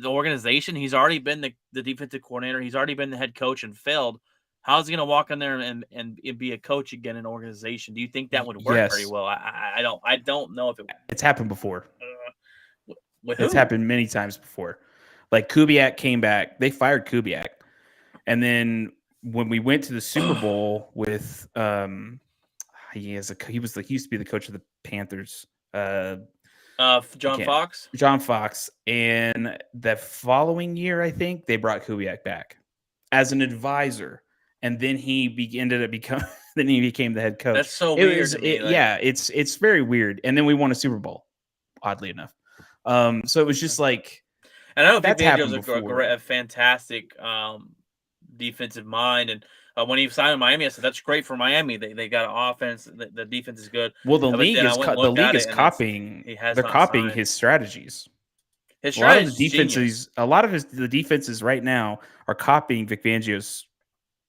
organization? He's already been the defensive coordinator. He's already been the head coach and failed. How's he going to walk in there and be a coach again in an organization? Do you think that would work very well? I don't know if it's happened before. It's happened many times before. Like Kubiak came back, they fired Kubiak, and then when we went to the Super Bowl with he used to be the coach of the Panthers. John Fox, and the following year, I think they brought Kubiak back as an advisor. And then he became the head coach. That's so weird to me. It's very weird. And then we won a Super Bowl, oddly enough. So it was just like, and I don't think Fangio's a fantastic defensive mind. And when he signed in Miami, I said that's great for Miami. They got an offense. The defense is good. Well, the league is copying. They're copying his strategies. A lot of the defenses right now are copying Vic Fangio's.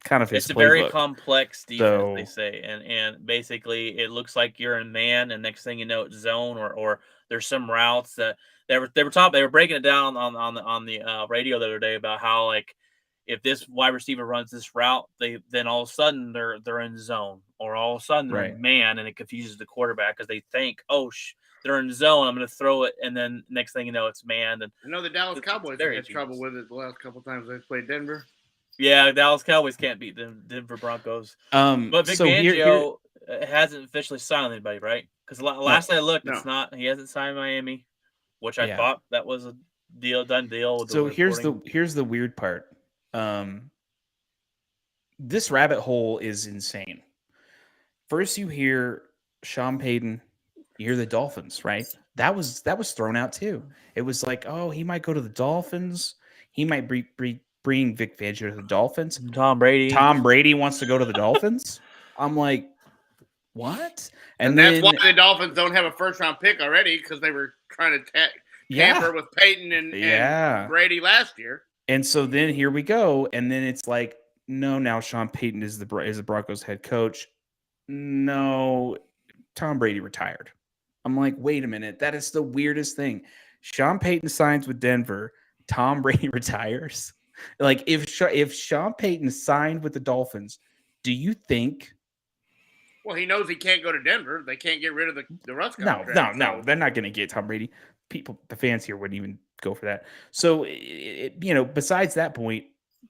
It's a very complex defense, they say, and basically it looks like you're in man, and next thing you know, it's zone, or there's some routes that they were breaking it down on the radio the other day about how, like, if this wide receiver runs this route, then all of a sudden they're in zone, or all of a sudden they're in man, and it confuses the quarterback because they think, they're in zone, I'm going to throw it, and then next thing you know, it's man. And I know the Dallas Cowboys had trouble with it the last couple of times they played Denver. Yeah, Dallas Cowboys can't beat the Denver Broncos. But Vic Fangio hasn't officially signed anybody, right? Because last I looked, it's not. He hasn't signed Miami, which I thought that was a done deal. So here's the weird part. This rabbit hole is insane. First, you hear Sean Payton, you hear the Dolphins, right? That was thrown out too. It was like, oh, he might go to the Dolphins. He might bring Vic Fangio to the Dolphins. Tom Brady wants to go to the Dolphins. I'm like, what? And that's why the Dolphins don't have a first-round pick already, because they were trying to tamper with Peyton and Brady last year. And so then here we go, and then it's like, no, now Sean Payton is the Broncos head coach. No, Tom Brady retired. I'm like, wait a minute, that is the weirdest thing. Sean Payton signs with Denver. Tom Brady retires. Like if Sean Payton signed with the Dolphins, do you think? Well, he knows he can't go to Denver. They can't get rid of the Russ No, contract. no, they're not going to get Tom Brady. People, the fans here wouldn't even go for that. So, besides that point,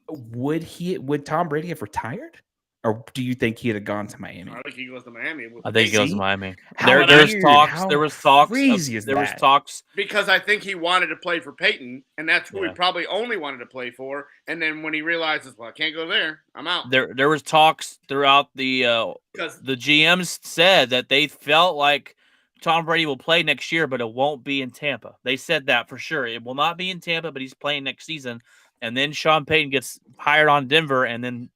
would Tom Brady have retired, or do you think he'd have gone to Miami? I think he goes to Miami. I think he goes to Miami. How There's weird. talks. How There was talks. crazy is there was that? talks. Because I think he wanted to play for Peyton, and that's who Yeah. he probably only wanted to play for. And then when he realizes, well, I can't go there, I'm out. There was talks throughout the GMs said that they felt like Tom Brady will play next year, but it won't be in Tampa. They said that for sure. It will not be in Tampa, but he's playing next season. And then Sean Payton gets hired on Denver, and then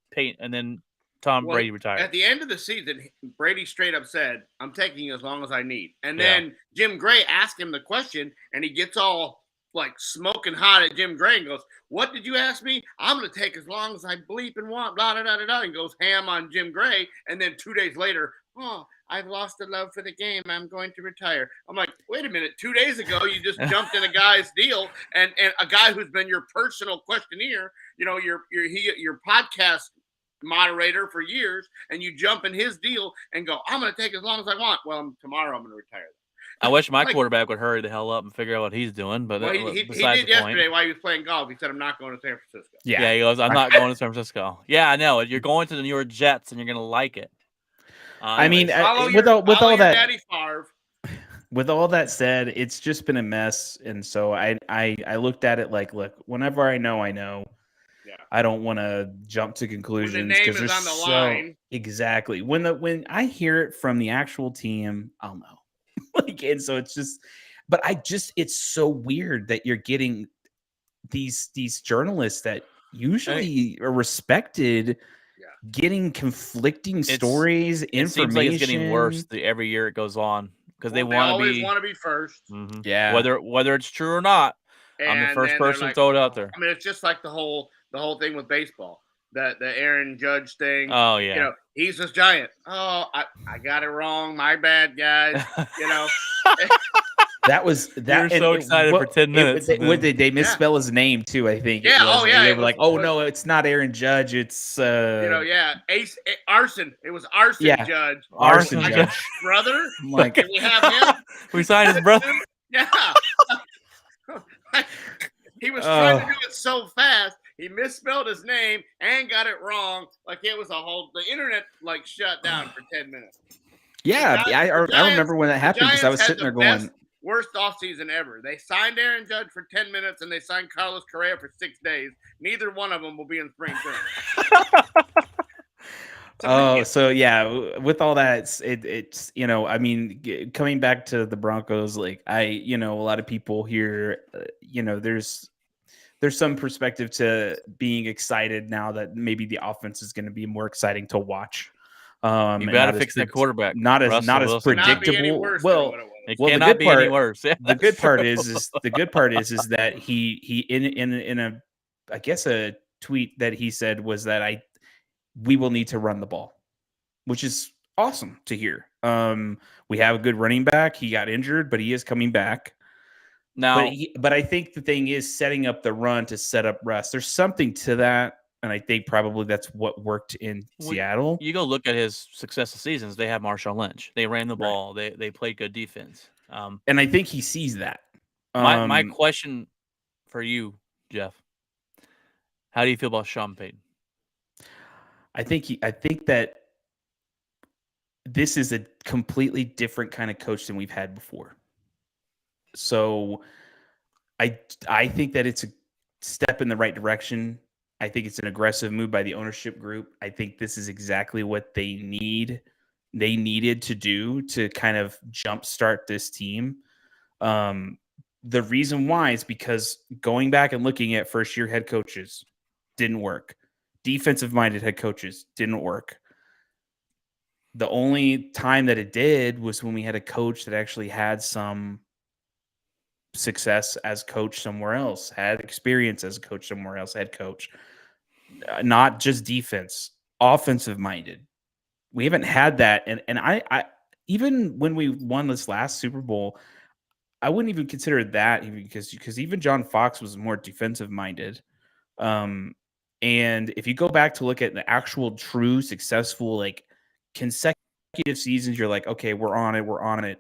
Tom Brady retired. At the end of the season, Brady straight up said, I'm taking you as long as I need. And then Jim Gray asked him the question, and he gets all like smoking hot at Jim Gray and goes, what did you ask me? I'm going to take as long as I bleep and want, blah, blah, blah, blah, and goes ham on Jim Gray. And then 2 days later, I've lost the love for the game. I'm going to retire. I'm like, wait a minute. 2 days ago, you just jumped in a guy's deal, and a guy who's been your personal questionnaire, your podcast moderator for years, and you jump in his deal and go, I'm going to take as long as I want. Well, tomorrow I'm going to retire. I wish my quarterback would hurry the hell up and figure out what he's doing. But he did yesterday while he was playing golf. He said, I'm not going to San Francisco. Yeah, he goes, I'm not going to San Francisco. Yeah, I know. You're going to the New York Jets, and you're going to like it. I mean, with all that said, it's just been a mess. And so I looked at it like, look, whenever I know. Yeah. I don't want to jump to conclusions because there's on the line. Exactly. When I hear it from the actual team, I'll know. And so it's just, but it's so weird that you're getting these journalists that usually are respected, getting conflicting stories, information. It seems like it's getting worse every year it goes on because they always want to be 1st. Mm-hmm. Yeah. Whether it's true or not, I'm the first person to throw it out there. I mean, it's just like the whole thing with baseball. The Aaron Judge thing. Oh yeah. He's this giant. Oh, I got it wrong. My bad, guys. That was that. You were so excited for 10 minutes. They misspell his name too? I think. Yeah. They were like, "Oh no, it's not Aaron Judge. It's Arson. It was Arson Judge. Arson Judge. Brother. I'm like, can we have him? We signed his brother. Yeah. He was trying to do it so fast. He misspelled his name and got it wrong. Like it was the internet shut down for 10 minutes. Yeah, I remember when that happened because I was sitting there going, worst offseason ever. They signed Aaron Judge for 10 minutes and they signed Carlos Correa for 6 days. Neither one of them will be in spring training. So yeah, with all that, it's I mean, coming back to the Broncos, a lot of people here, there's some perspective to being excited now that maybe the offense is going to be more exciting to watch. You got to fix that quarterback. Not as predictable. It cannot be any worse. The good part is that he in a I guess a tweet that he said was that we will need to run the ball, which is awesome to hear. We have a good running back. He got injured, but he is coming back. Now, but I think the thing is setting up the run to set up Russ. There's something to that, and I think probably that's what worked in Seattle. You go look at his successive seasons. They have Marshawn Lynch. They ran the ball. They played good defense. And I think he sees that. My question for you, Jeff, how do you feel about Sean Payton? I think that this is a completely different kind of coach than we've had before. So I think that it's a step in the right direction. I think it's an aggressive move by the ownership group. I think this is exactly what they needed to do to kind of jumpstart this team. The reason why is because going back and looking at first-year head coaches didn't work. Defensive-minded head coaches didn't work. The only time that it did was when we had a coach that actually had some success as coach somewhere else, had experience as a coach somewhere else, head coach, not just defense, offensive minded. We haven't had that. And I even when we won this last Super Bowl, I wouldn't even consider that because even John Fox was more defensive minded. And if you go back to look at the actual true successful, like consecutive seasons, you're like, okay, we're on it.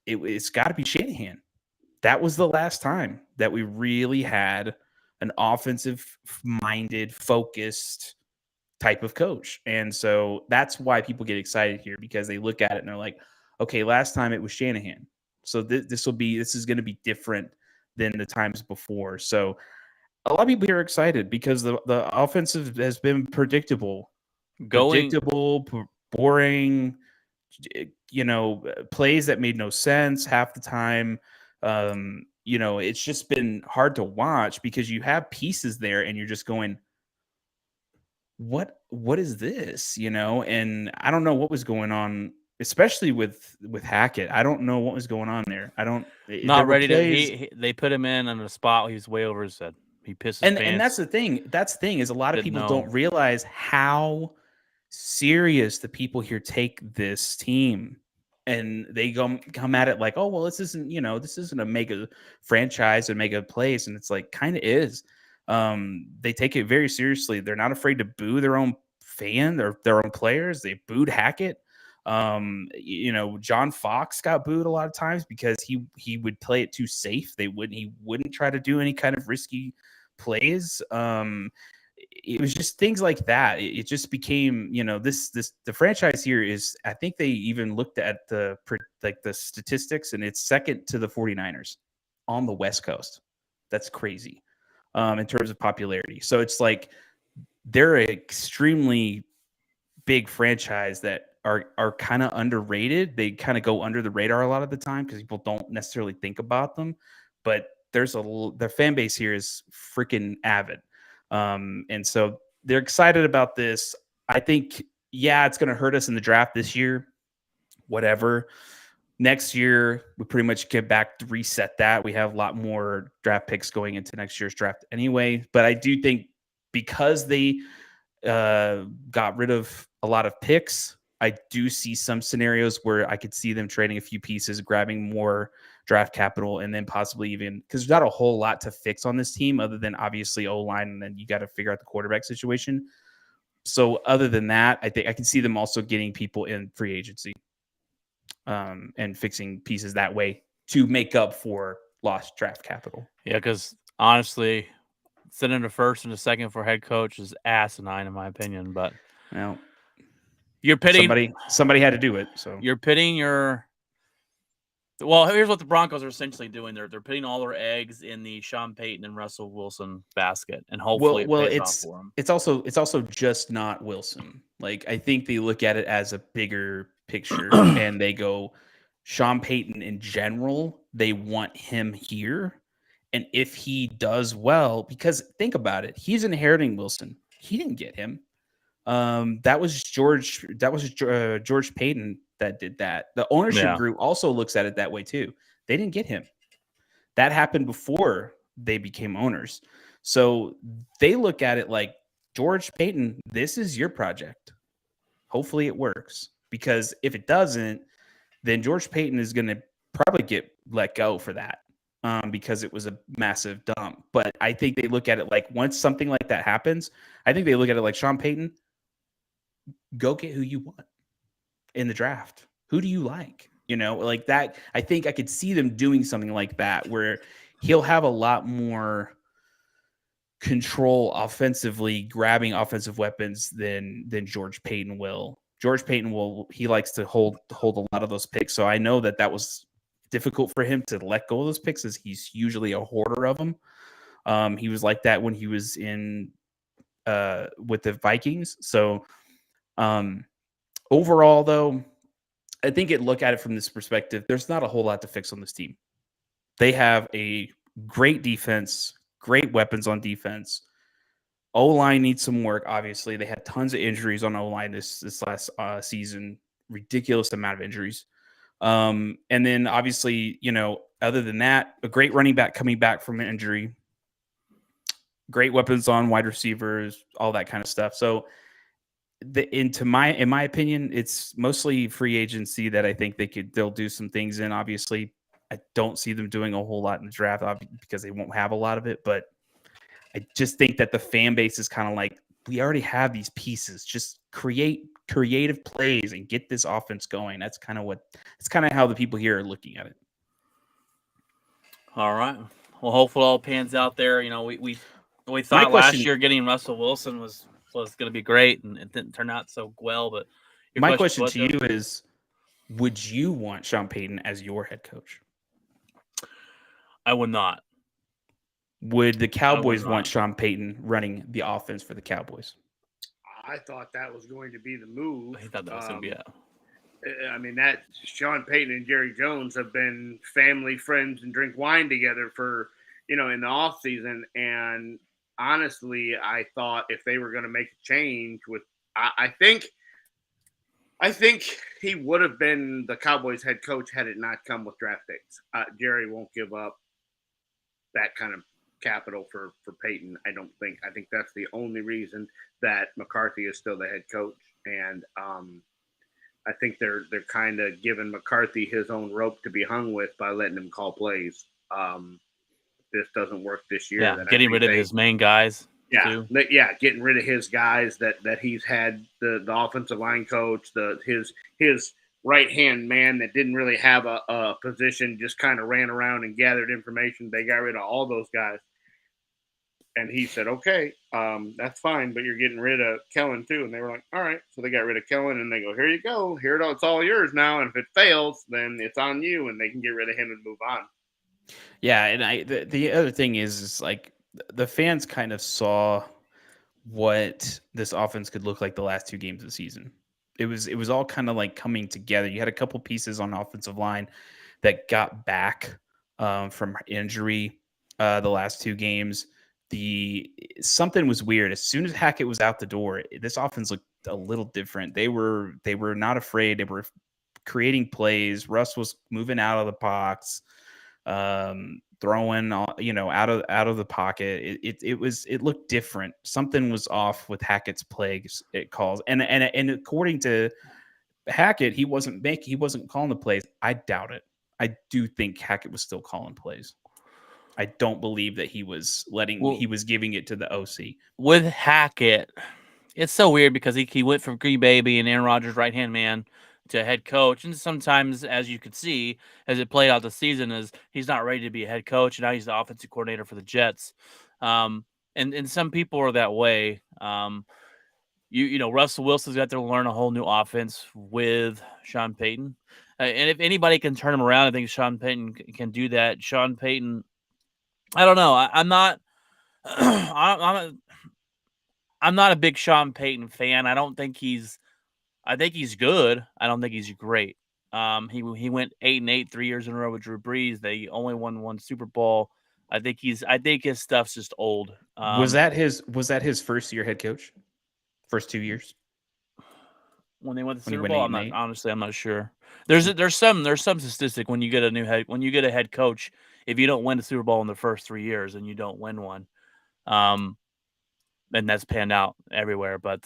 It's got to be Shanahan. That was the last time that we really had an offensive minded, focused type of coach. And so that's why people get excited here, because they look at it and they're like, okay, last time it was Shanahan. So this is going to be different than the times before. So a lot of people here are excited because the offensive has been predictable, boring, plays that made no sense half the time. It's just been hard to watch because you have pieces there and you're just going, what is this? And I don't know what was going on, especially with Hackett. I don't know what was going on there. Not ready to. They put him in on a spot. He was way over his head. He pissed his pants. And that's the thing. That's the thing is a lot of people don't realize how serious the people here take this team, and they come at it like, oh well, this isn't a mega franchise, a mega place, and it's like kind of is. They take it very seriously. They're not afraid to boo their own fan or their own players. They booed Hackett. John Fox got booed a lot of times because he would play it too safe. He wouldn't try to do any kind of risky plays. It was just things like that. It just became, the franchise here is, I think they even looked at the statistics, and it's second to the 49ers on the West Coast. That's crazy in terms of popularity. So it's like they're an extremely big franchise that are kind of underrated. They kind of go under the radar a lot of the time because people don't necessarily think about them. But their fan base here is freaking avid. And so they're excited about this. I think, it's going to hurt us in the draft this year, whatever. Next year, we pretty much get back to reset that. We have a lot more draft picks going into next year's draft anyway. But I do think because they got rid of a lot of picks, I do see some scenarios where I could see them trading a few pieces, grabbing more draft capital, and then possibly even, because there's not a whole lot to fix on this team other than obviously O-line, and then you got to figure out the quarterback situation. So other than that, I think I can see them also getting people in free agency and fixing pieces that way to make up for lost draft capital. Yeah, because honestly, sending a first and a second for head coach is asinine in my opinion. But you're pitting somebody had to do it. So you're pitting your. Well, here's what the Broncos are essentially doing. They're putting all their eggs in the Sean Payton and Russell Wilson basket, and hopefully it pays off for them. It's also just not Wilson. Like, I think they look at it as a bigger picture, and they go, Sean Payton in general, they want him here, and if he does well, because think about it, he's inheriting Wilson. He didn't get him. That was George Payton that did that. The ownership group also looks at it that way too. They didn't get him. That happened before they became owners. So they look at it like, George Payton, this is your project. Hopefully it works, because if it doesn't, then George Payton is going to probably get let go for that because it was a massive dump. But I think they look at it like, once something like that happens, I think they look at it like, Sean Payton, go get who you want in the draft. Who do you like? Like that. I think I could see them doing something like that, where he'll have a lot more control offensively, grabbing offensive weapons than George Payton will. George Payton he likes to hold a lot of those picks. So I know that was difficult for him to let go of those picks, as he's usually a hoarder of them. He was like that when he was in with the Vikings. So overall, though, I think look at it from this perspective, there's not a whole lot to fix on this team. They have a great defense, great weapons on defense. O-line needs some work, obviously. They had tons of injuries on O-line this last season, ridiculous amount of injuries. And then, obviously, other than that, a great running back coming back from an injury, great weapons on wide receivers, all that kind of stuff. So, in my opinion, it's mostly free agency that I think they'll do some things in. Obviously, I don't see them doing a whole lot in the draft because they won't have a lot of it. But I just think that the fan base is kind of like, we already have these pieces. Just create creative plays and get this offense going. That's kind of how the people here are looking at it. All right. Well, hopefully all pans out there. We My thought question- last year getting Russell Wilson was going to be great, and it didn't turn out so well. But my question to you is, would you want Sean Payton as your head coach? I would not. Would the Cowboys want Sean Payton running the offense for the Cowboys? I thought that was going to be the move. I thought that was going to be it. I mean, that Sean Payton and Jerry Jones have been family, friends, and drink wine together for, in the off season. And honestly, I thought if they were going to make a change I think he would have been the Cowboys head coach had it not come with draft picks. Jerry won't give up that kind of capital for Peyton. I think that's the only reason that McCarthy is still the head coach. And I think they're kind of giving McCarthy his own rope to be hung with by letting him call plays. This doesn't work this year. Yeah, getting rid of his main guys. Yeah, getting rid of his guys that he's had, the offensive line coach, his right-hand man that didn't really have a position, just kind of ran around and gathered information. They got rid of all those guys. And he said, okay, that's fine, but you're getting rid of Kellen too. And they were like, all right. So they got rid of Kellen, and they go, here you go. It's all yours now. And if it fails, then it's on you, and they can get rid of him and move on. Yeah, and the other thing is like the fans kind of saw what this offense could look like the last two games of the season. It was all kind of like coming together. You had a couple pieces on offensive line that got back from injury the last two games. Something was weird. As soon as Hackett was out the door, this offense looked a little different. They were not afraid. They were creating plays. Russ was moving out of the box, throwing, out of the pocket. It looked different. Something was off with Hackett's plays. It calls, and according to Hackett, he wasn't calling the plays. I doubt it. I do think Hackett was still calling plays. I don't believe that he was he was giving it to the OC. With Hackett, it's so weird because he went from Green Bay being Aaron Rodgers' right-hand man to head coach. And sometimes, as you could see, as it played out the season, is he's not ready to be a head coach. And now he's the offensive coordinator for the Jets. And some people are that way. Russell Wilson's got to learn a whole new offense with Sean Payton. And if anybody can turn him around, I think Sean Payton can do that. Sean Payton, I don't know. I'm not I'm not a big Sean Payton fan. I think he's good. I don't think he's great. He went 8-8 3 years in a row with Drew Brees. They only won one Super Bowl. I think his stuff's just old. Was that his first year head coach? First 2 years? When they went to the Super Bowl, I'm not sure. There's some statistic when you get a head coach, if you don't win the Super Bowl in the first 3 years and you don't win one, and that's panned out everywhere. But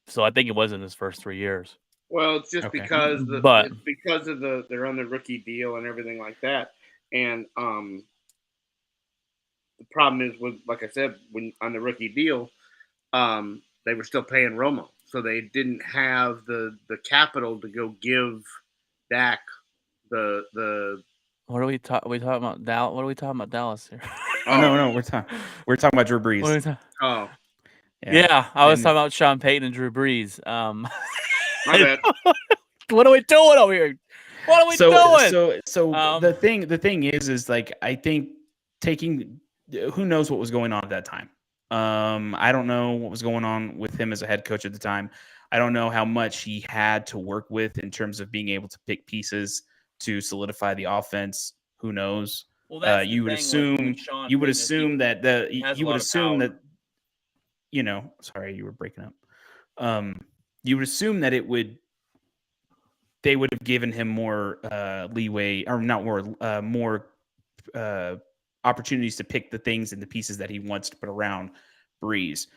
so I think it was in his first 3 years. Well, it's just because they're on the rookie deal and everything like that, and the problem is with, like I said, when on the rookie deal, they were still paying Romo. So they didn't have the capital to go give Dak the. What are we talking about? Dallas? What are we talking about Dallas here? Oh no, we're talking about Drew Brees. Oh, yeah, I was talking about Sean Payton and Drew Brees. My bad. What are we doing over here? What are we doing? So the thing is like, I think who knows what was going on at that time. I don't know what was going on with him as a head coach at the time. I don't know how much he had to work with in terms of being able to pick pieces to solidify the offense. Who knows? Well, you would assume that, sorry, you were breaking up. You would assume that they would have given him more leeway, or not more opportunities to pick the things and the pieces that he wants to put around Breeze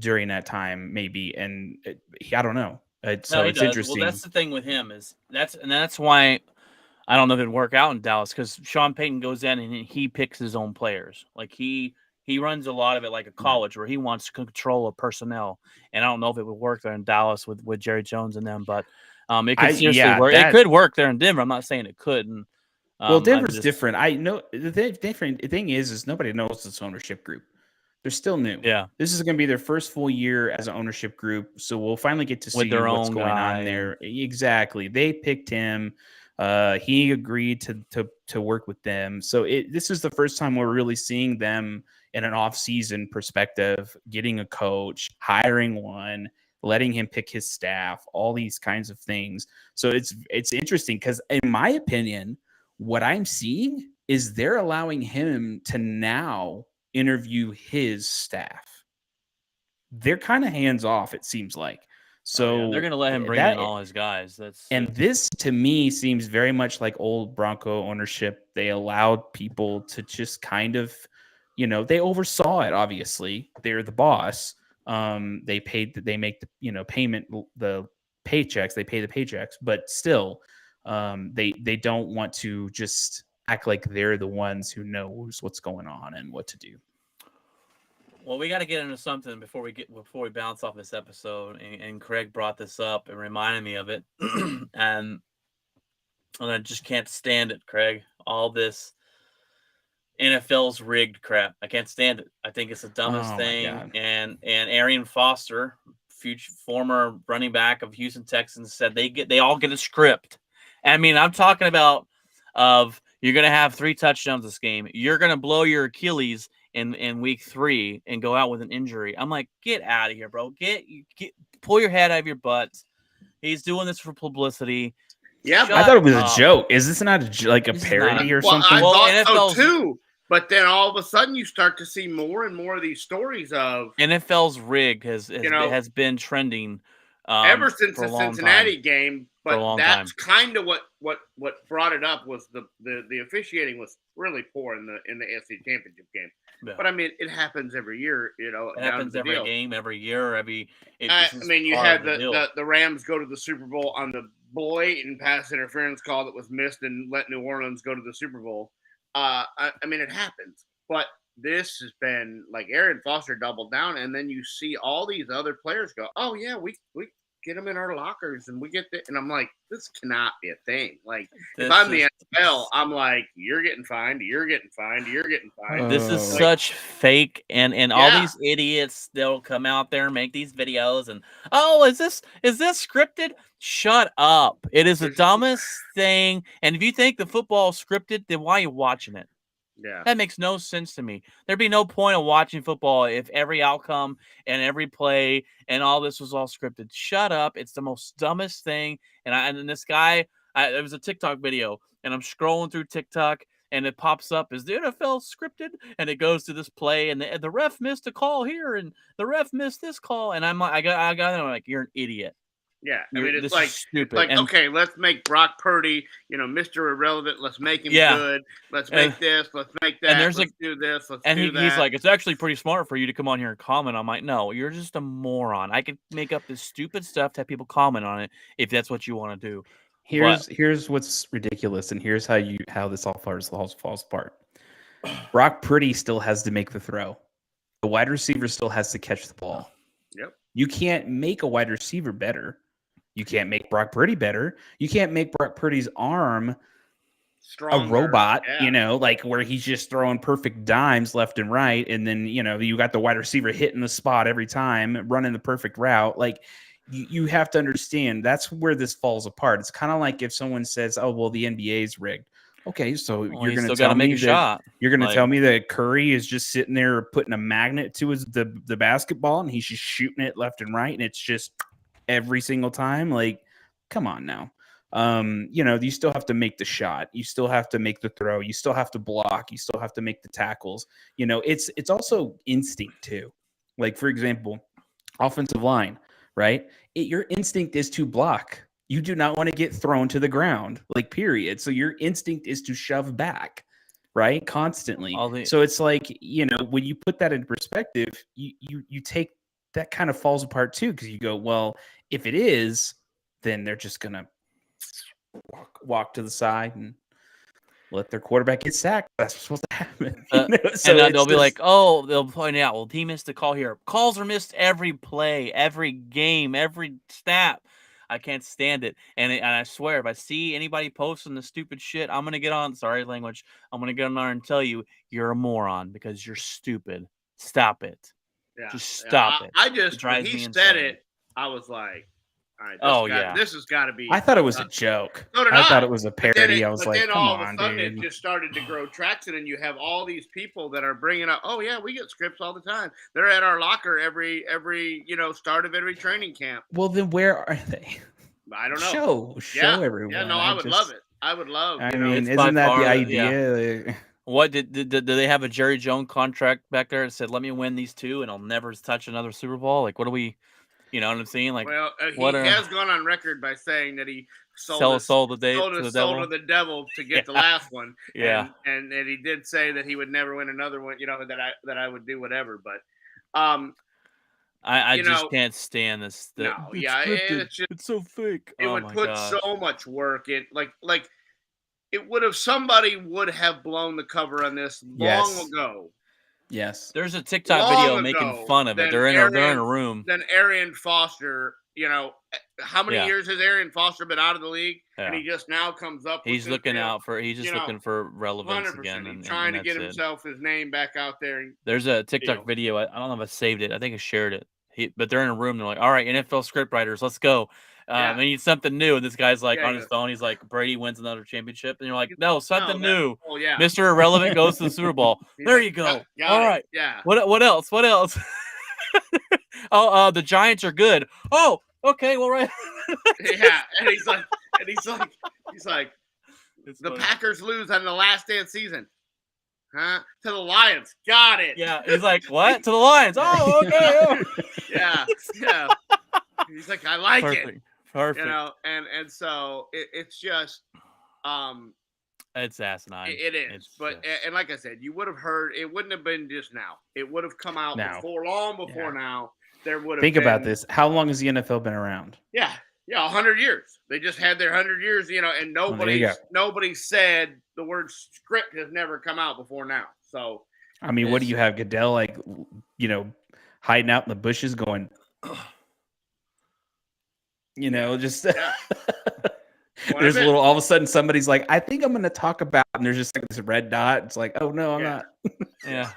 during that time, maybe. And I don't know. It's interesting. Well, that's the thing with him that's why I don't know if it'd work out in Dallas, because Sean Payton goes in and he picks his own players. Like he He runs a lot of it like a college where he wants control of personnel. And I don't know if it would work there in Dallas with Jerry Jones and them, but it could seriously work. It could work there in Denver. I'm not saying it couldn't. Well, Denver's different. I know the different thing is nobody knows this ownership group. They're still new. Yeah. This is going to be their first full year as an ownership group. So we'll finally get to see what's going on there. Exactly. They picked him. He agreed to work with them. So this is the first time we're really seeing them in an off-season perspective, getting a coach, hiring one, letting him pick his staff, all these kinds of things. So it's interesting because in my opinion, what I'm seeing is they're allowing him to now interview his staff. They're kind of hands off, it seems like. So they're going to let him bring in all his guys. This to me seems very much like old Bronco ownership. They allowed people to just kind of, they oversaw it. Obviously, they're the boss. They make the payment, the paychecks. They pay the paychecks, but still, they don't want to just act like they're the ones who knows what's going on and what to do. Well, we got to get into something before we bounce off this episode. And Craig brought this up and reminded me of it, and I just can't stand it, Craig. All this NFL's rigged crap. I can't stand it. I think it's the dumbest thing. And Arian Foster, former running back of Houston Texans, said they all get a script. I mean, I'm talking about you're going to have 3 touchdowns this game. You're going to blow your Achilles in week 3 and go out with an injury. I'm like, get out of here, bro. Pull your head out of your butt. He's doing this for publicity. Yeah, I thought it was a joke. Is this not a parody or something? I thought so too. But then all of a sudden, you start to see more and more of these stories of NFL's rig has been trending ever since the Cincinnati game. But that's kind of what brought it up was the officiating was really poor in the AFC Championship game. Yeah. But I mean, it happens every year. It happens every game, every year, you had the Rams go to the Super Bowl on the blatant pass interference call that was missed and let New Orleans go to the Super Bowl. I mean, it happens, but this has been like Arian Foster doubled down, and then you see all these other players go, "Oh yeah, we get them in our lockers, and we get that." And I'm like, this cannot be a thing. Like, if I'm the NFL, I'm like, you're getting fined, you're getting fined, you're getting fined. This is such fake, and all these idiots, they'll come out there and make these videos, and is this scripted? Shut up! It is the dumbest thing. And if you think the football is scripted, then why are you watching it? Yeah, that makes no sense to me. There'd be no point of watching football if every outcome and every play and all this was all scripted. Shut up! It's the most dumbest thing. And this guy, it was a TikTok video, and I'm scrolling through TikTok, and it pops up, is the NFL scripted? And it goes to this play, and the ref missed a call here, and the ref missed this call, and I'm like, I got them like, you're an idiot. Yeah, I mean, it's like stupid. Like, okay, let's make Brock Purdy, Mr. Irrelevant. Let's make him good. Let's make this. Let's make that. And let's do this. Let's do that. He's like, it's actually pretty smart for you to come on here and comment. I'm like, no, you're just a moron. I could make up this stupid stuff to have people comment on it if that's what you want to do. Here's what's ridiculous, and here's how this all falls apart. Brock Purdy still has to make the throw. The wide receiver still has to catch the ball. Yep. You can't make a wide receiver better. You can't make Brock Purdy better. You can't make Brock Purdy's arm stronger, a robot, like where he's just throwing perfect dimes left and right. And then, you got the wide receiver hitting the spot every time, running the perfect route. Like, you have to understand that's where this falls apart. It's kind of like if someone says, oh, well, the NBA is rigged. Okay, so you're going to tell me you're going to tell me that Curry is just sitting there putting a magnet to the basketball and he's just shooting it left and right, and it's just every single time. Like, come on now. You still have to make the shot. You still have to make the throw. You still have to block. You still have to make the tackles. It's also instinct too. Like, for example, offensive line, right? Your instinct is to block. You do not want to get thrown to the ground, like, period. So your instinct is to shove back, right? Constantly. So it's like, when you put that in perspective, you take that kind of falls apart too, because you go, well, if it is, then they're just gonna walk to the side and let their quarterback get sacked. That's what's supposed to happen. And they'll be like, oh, they'll point out, well, he missed a call here. Calls are missed every play, every game, every snap. I can't stand it. And I swear, if I see anybody posting the stupid shit, I'm going to get on. Sorry, language. I'm going to get on there and tell you, you're a moron because you're stupid. Stop it. Yeah. Just stop it. I just, when he said it, I was like, all right, this has got to be. I thought it was a joke. So I thought it was a parody. I was like, come all on, of a sudden dude. it just started to grow traction, and you have all these people that are bringing up, oh yeah, we get scripts all the time. They're at our locker every start of every training camp. Well, then where are they? I don't know. Show everyone. Yeah, no, I would love it. I would love. I mean, isn't that the idea? Yeah. What did they have a Jerry Jones contract back there that said, "Let me win these two, and I'll never touch another Super Bowl"? Like, what do we? You know what I'm saying? Like, well, he has gone on record by saying that he sold his soul to the devil to get the last one. Yeah, and he did say that he would never win another one. You know, that I would do whatever. But I just can't stand this. It's so fake. It would put so much work in, like it would have. Somebody would have blown the cover on this long ago. Yes, there's a TikTok video making fun of it. They're in a room. Then Arian Foster, you know, how many years has Arian Foster been out of the league? Yeah. And he just now comes up. He's looking looking for relevance 100%. Again. He's trying to get himself his name back out there. There's a TikTok video. I don't know if I saved it. I think I shared it. But they're in a room. They're like, all right, NFL script writers, let's go. I need something new. And this guy's like on his phone. He's like, Brady wins another championship. And you're like, no, something new. Oh, yeah. Mr. Irrelevant goes to the Super Bowl. There you go. All right. Yeah. What else? What else? The Giants are good. Oh, okay. Well, right. Yeah. And he's like, the Packers lose on the last day of the season. Huh? To the Lions. Got it. Yeah. He's like, what? To the Lions. Oh, okay. Yeah. He's like, I like it. Perfect. You know, and so it's just it's asinine. It is. And like I said, you would have heard, it wouldn't have been just now. It would have come out long before now. There would have Think about this. How long has the NFL been around? Yeah, 100 years. They just had their 100 years, you know, and nobody said the word script has never come out before now. So I mean, what do you have? Goodell, like, you know, hiding out in the bushes going, you know, just there's a little, all of a sudden somebody's like, I think I'm going to talk about, and there's just like this red dot. It's like, oh no, I'm not. Yeah.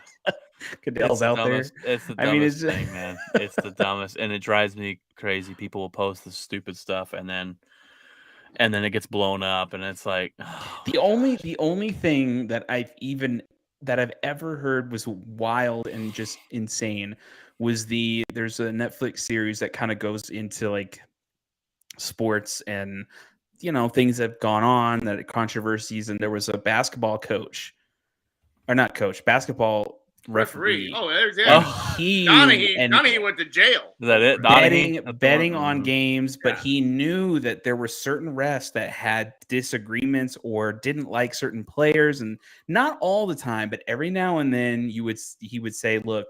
Goodell's out there. It's the dumbest thing, man. It's the dumbest, and it drives me crazy. People will post this stupid stuff, and then it gets blown up, and it's like the only thing that I've ever heard was wild and just insane was there's a Netflix series that kind of goes into like sports and, you know, things that have gone on, that controversies, and there was a basketball basketball referee. Oh, there's Donahue went to jail. Is that it? Betting on games, but he knew that there were certain refs that had disagreements or didn't like certain players, and not all the time, but every now and then he would say, look,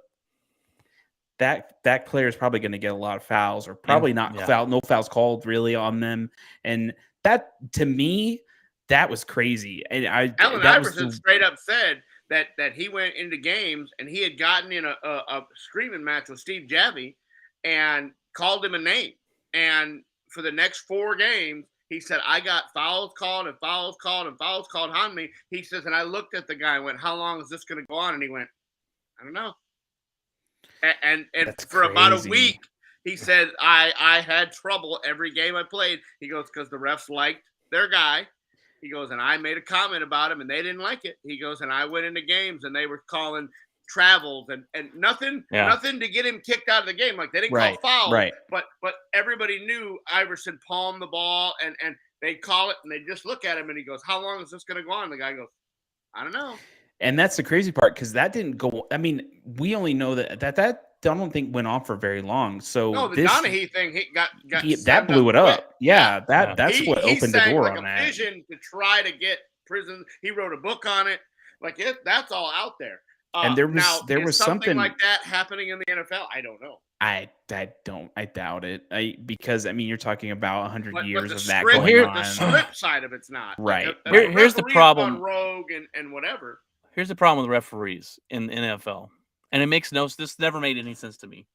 that player is probably going to get a lot of fouls, or probably no fouls called really on them. And that, to me, that was crazy. And Allen Iverson straight up said that he went into games and he had gotten in a screaming match with Steve Javie and called him a name. And for the next 4 games, he said, I got fouls called and fouls called and fouls called on me. He says, and I looked at the guy and went, how long is this going to go on? And he went, I don't know. And for about a week, he said, I had trouble every game I played. He goes, because the refs liked their guy. He goes, and I made a comment about him, and they didn't like it. He goes, and I went into games, and they were calling travels and nothing to get him kicked out of the game. Like, they didn't call foul. Right. But everybody knew Iverson palmed the ball, and they call it, and they just look at him, and he goes, how long is this going to go on? The guy goes, I don't know. And that's the crazy part, because that didn't go. I mean, we only know that I don't think went on for very long. So the Donahue thing, he got that blew it up. Yeah, that's what opened the door on that. Vision to try to get prison. He wrote a book on it. Like that's all out there. And there was something like that happening in the NFL. I don't know. I doubt it. Because I mean, you're talking about 100 years the of that script, going the on. script side of it's not Right, Like, right. Here's the referee's problem. gone rogue and whatever. Here's the problem with referees in NFL, and it makes no. This never made any sense to me.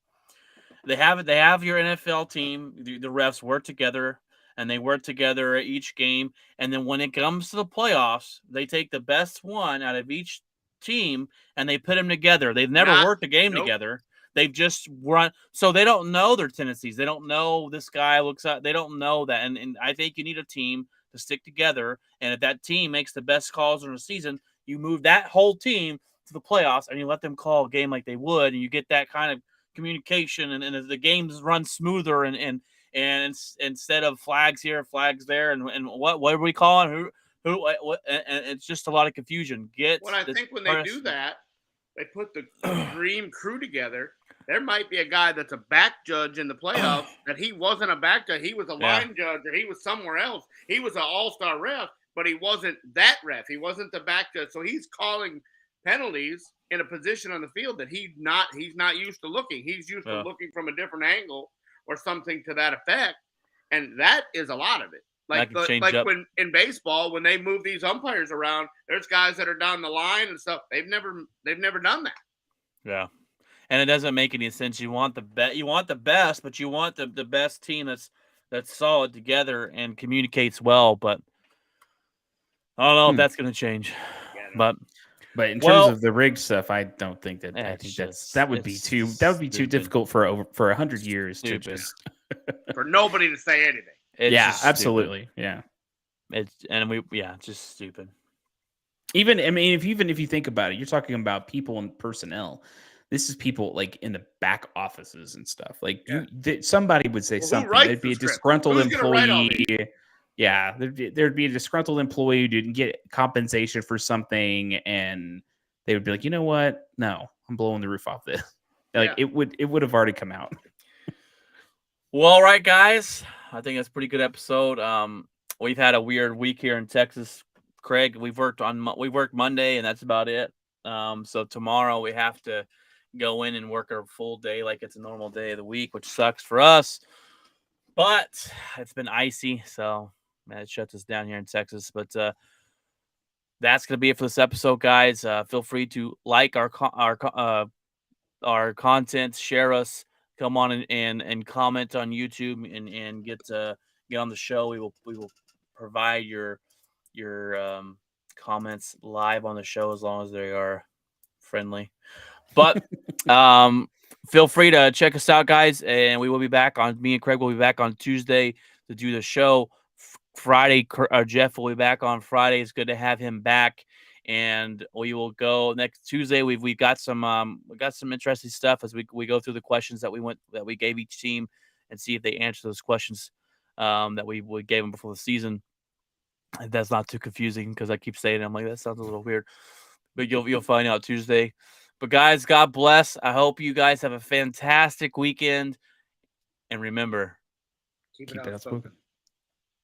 They have your NFL team. The refs work together, and they work together at each game. And then when it comes to the playoffs, they take the best one out of each team and they put them together. They've never worked a game together. They've just run. So they don't know their tendencies. They don't know this guy looks at. They don't know that. And I think you need a team to stick together. And if that team makes the best calls in the season, you move that whole team to the playoffs and you let them call a game like they would, and you get that kind of communication, and the games run smoother, and instead of flags here, flags there, and what are we calling who what, and it's just a lot of confusion. I think when they do that, they put the dream crew together. There might be a guy that's a back judge in the playoffs that he wasn't a back judge. He was a line judge, or he was somewhere else. He was an all-star ref, but he wasn't that ref. He wasn't the back judge. So he's calling penalties in a position on the field that he's not used to looking. He's used to looking from a different angle or something to that effect. And that is a lot of it. Like when in baseball, when they move these umpires around, there's guys that are down the line and stuff. They've never done that. Yeah. And it doesn't make any sense. You want the best, but you want the best team that's solid together and communicates well. But I don't know if that's going to change. Yeah, But in terms of the rigged stuff, I don't think that. I think that would be too difficult for 100 years stupid. to just for nobody to say anything. It's absolutely. Yeah. Just stupid. Even if you think about it, you're talking about people in personnel. This is people like in the back offices and stuff. Like somebody would say something. There'd be a disgruntled employee. Yeah, there'd be a disgruntled employee who didn't get compensation for something, and they would be like, you know what? No, I'm blowing the roof off this. It would have already come out. Well, all right, guys. I think that's a pretty good episode. We've had a weird week here in Texas. Craig, we worked Monday, and that's about it. So tomorrow we have to go in and work our full day like it's a normal day of the week, which sucks for us. But it's been icy, so it shuts us down here in Texas. But that's gonna be it for this episode, guys. Feel free to like our content, share us, come on and comment on YouTube, and get on the show. We will provide your comments live on the show as long as they are friendly. But feel free to check us out, guys, and we will be back me and Craig will be back on Tuesday to do the show. Friday, Jeff will be back on Friday. It's good to have him back, and we will go next Tuesday. We've got some interesting stuff as we go through the questions that we gave each team and see if they answer those questions that we gave them before the season. That's not too confusing because I keep saying it. I'm like, that sounds a little weird, but you'll find out Tuesday. But guys, God bless. I hope you guys have a fantastic weekend, and remember, keep it outspoken.